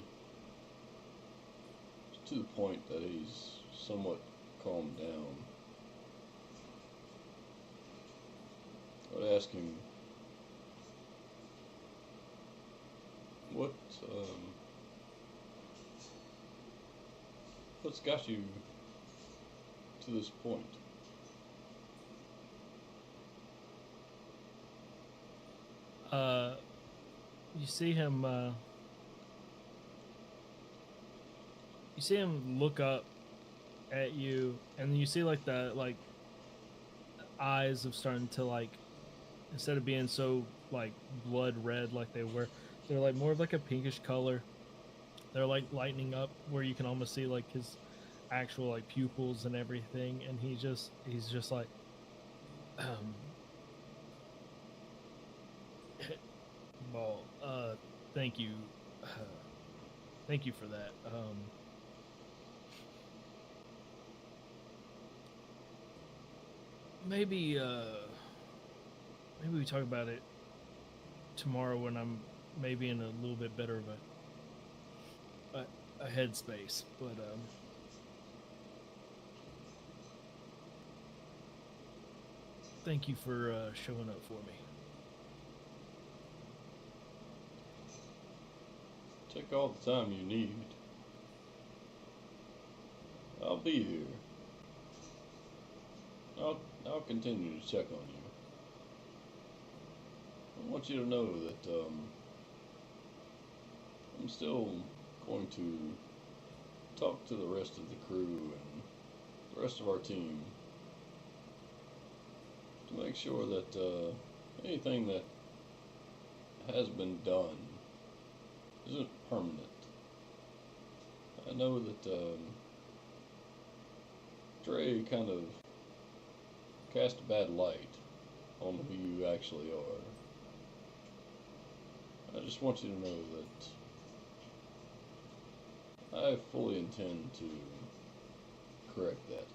to the point that he's somewhat calmed down, I would ask him what's got you to this point. You see him. You see him look up at you, and then you see like the eyes of starting to like, instead of being so like blood red like they were, they're like more of like a pinkish color. They're like lightening up where you can almost see like his actual like pupils and everything, and he's just like, well, thank you, thank you for that. Maybe we talk about it tomorrow when I'm maybe in a little bit better of a headspace. But thank you for showing up for me. Take all the time you need. I'll be here. I'll continue to check on you. I want you to know that I'm still going to talk to the rest of the crew and the rest of our team to make sure that anything that has been done isn't permanent. I know that Dre kind of cast a bad light on who you actually are. I just want you to know that I fully intend to correct that.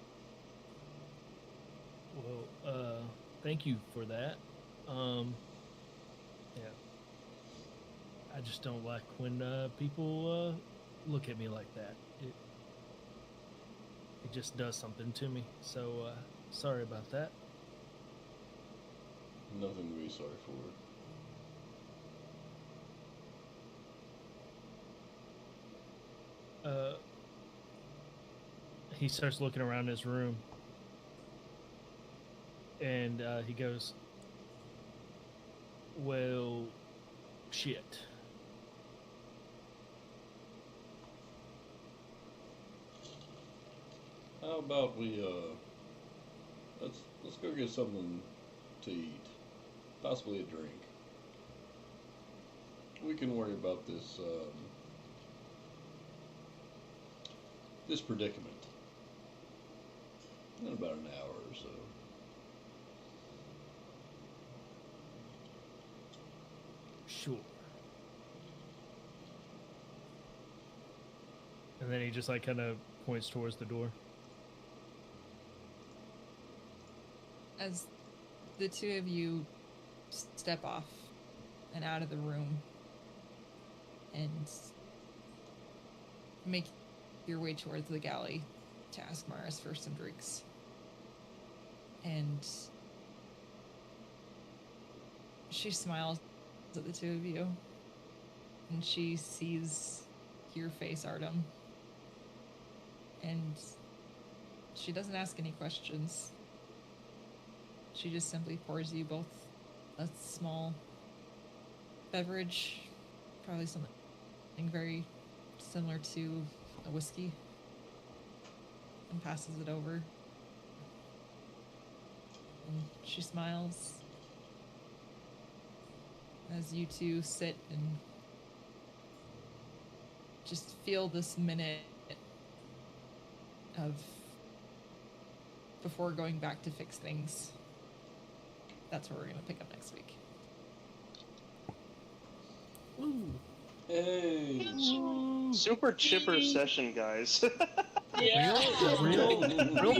Well, thank you for that. Yeah. I just don't like when people look at me like that. It just does something to me. So, sorry about that. Nothing to be sorry for. He starts looking around his room, and he goes, well, shit. How about we let's go get something to eat, possibly a drink. We can worry about this this predicament in about an hour or so. Sure. And then he just like kind of points towards the door. As the two of you step off and out of the room and make your way towards the galley to ask Maris for some drinks. And she smiles at the two of you, and she sees your face, Artem, and she doesn't ask any questions. She just simply pours you both a small beverage, probably something very similar to a whiskey, and passes it over. And she smiles as you two sit and just feel this minute of before going back to fix things. That's where we're going to pick up next week. Ooh. Hey! Super chipper session, guys. Yeah. Real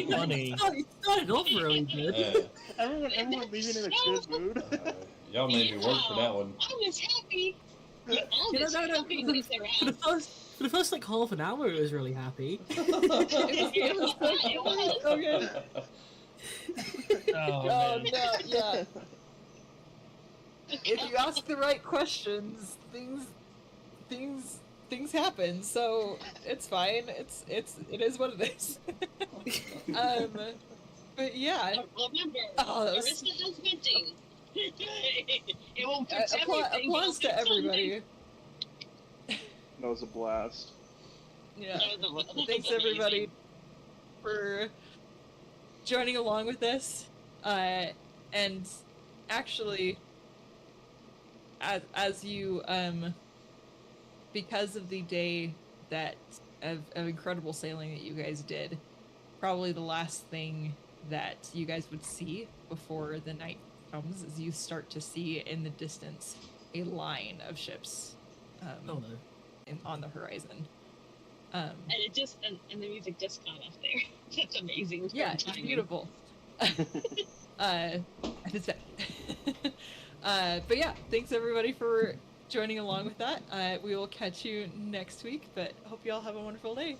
funny. It started off really good. Yeah. everyone leaving in a good mood. Y'all made me work for that one. I was happy. All You know, this no, happy for with the, their for the first like half an hour, it was really happy. It was It was. so good. Oh, Oh man. no, yeah. If you ask the right questions, things happen. So it's fine. It is what it is. But yeah. Remember, Oh, that was- Arista has venting. It won't fix everything. Applause to everybody. That was a blast. Yeah. Thanks everybody for joining along with this. And actually, as you because of the day that of incredible sailing that you guys did, probably the last thing that you guys would see before the night comes is you start to see in the distance a line of ships Oh no. on the horizon. And it just and the music just got up there. That's amazing. Yeah, it's timing. beautiful. It's but yeah, thanks everybody for joining along with that. We will catch you next week, but hope you all have a wonderful day.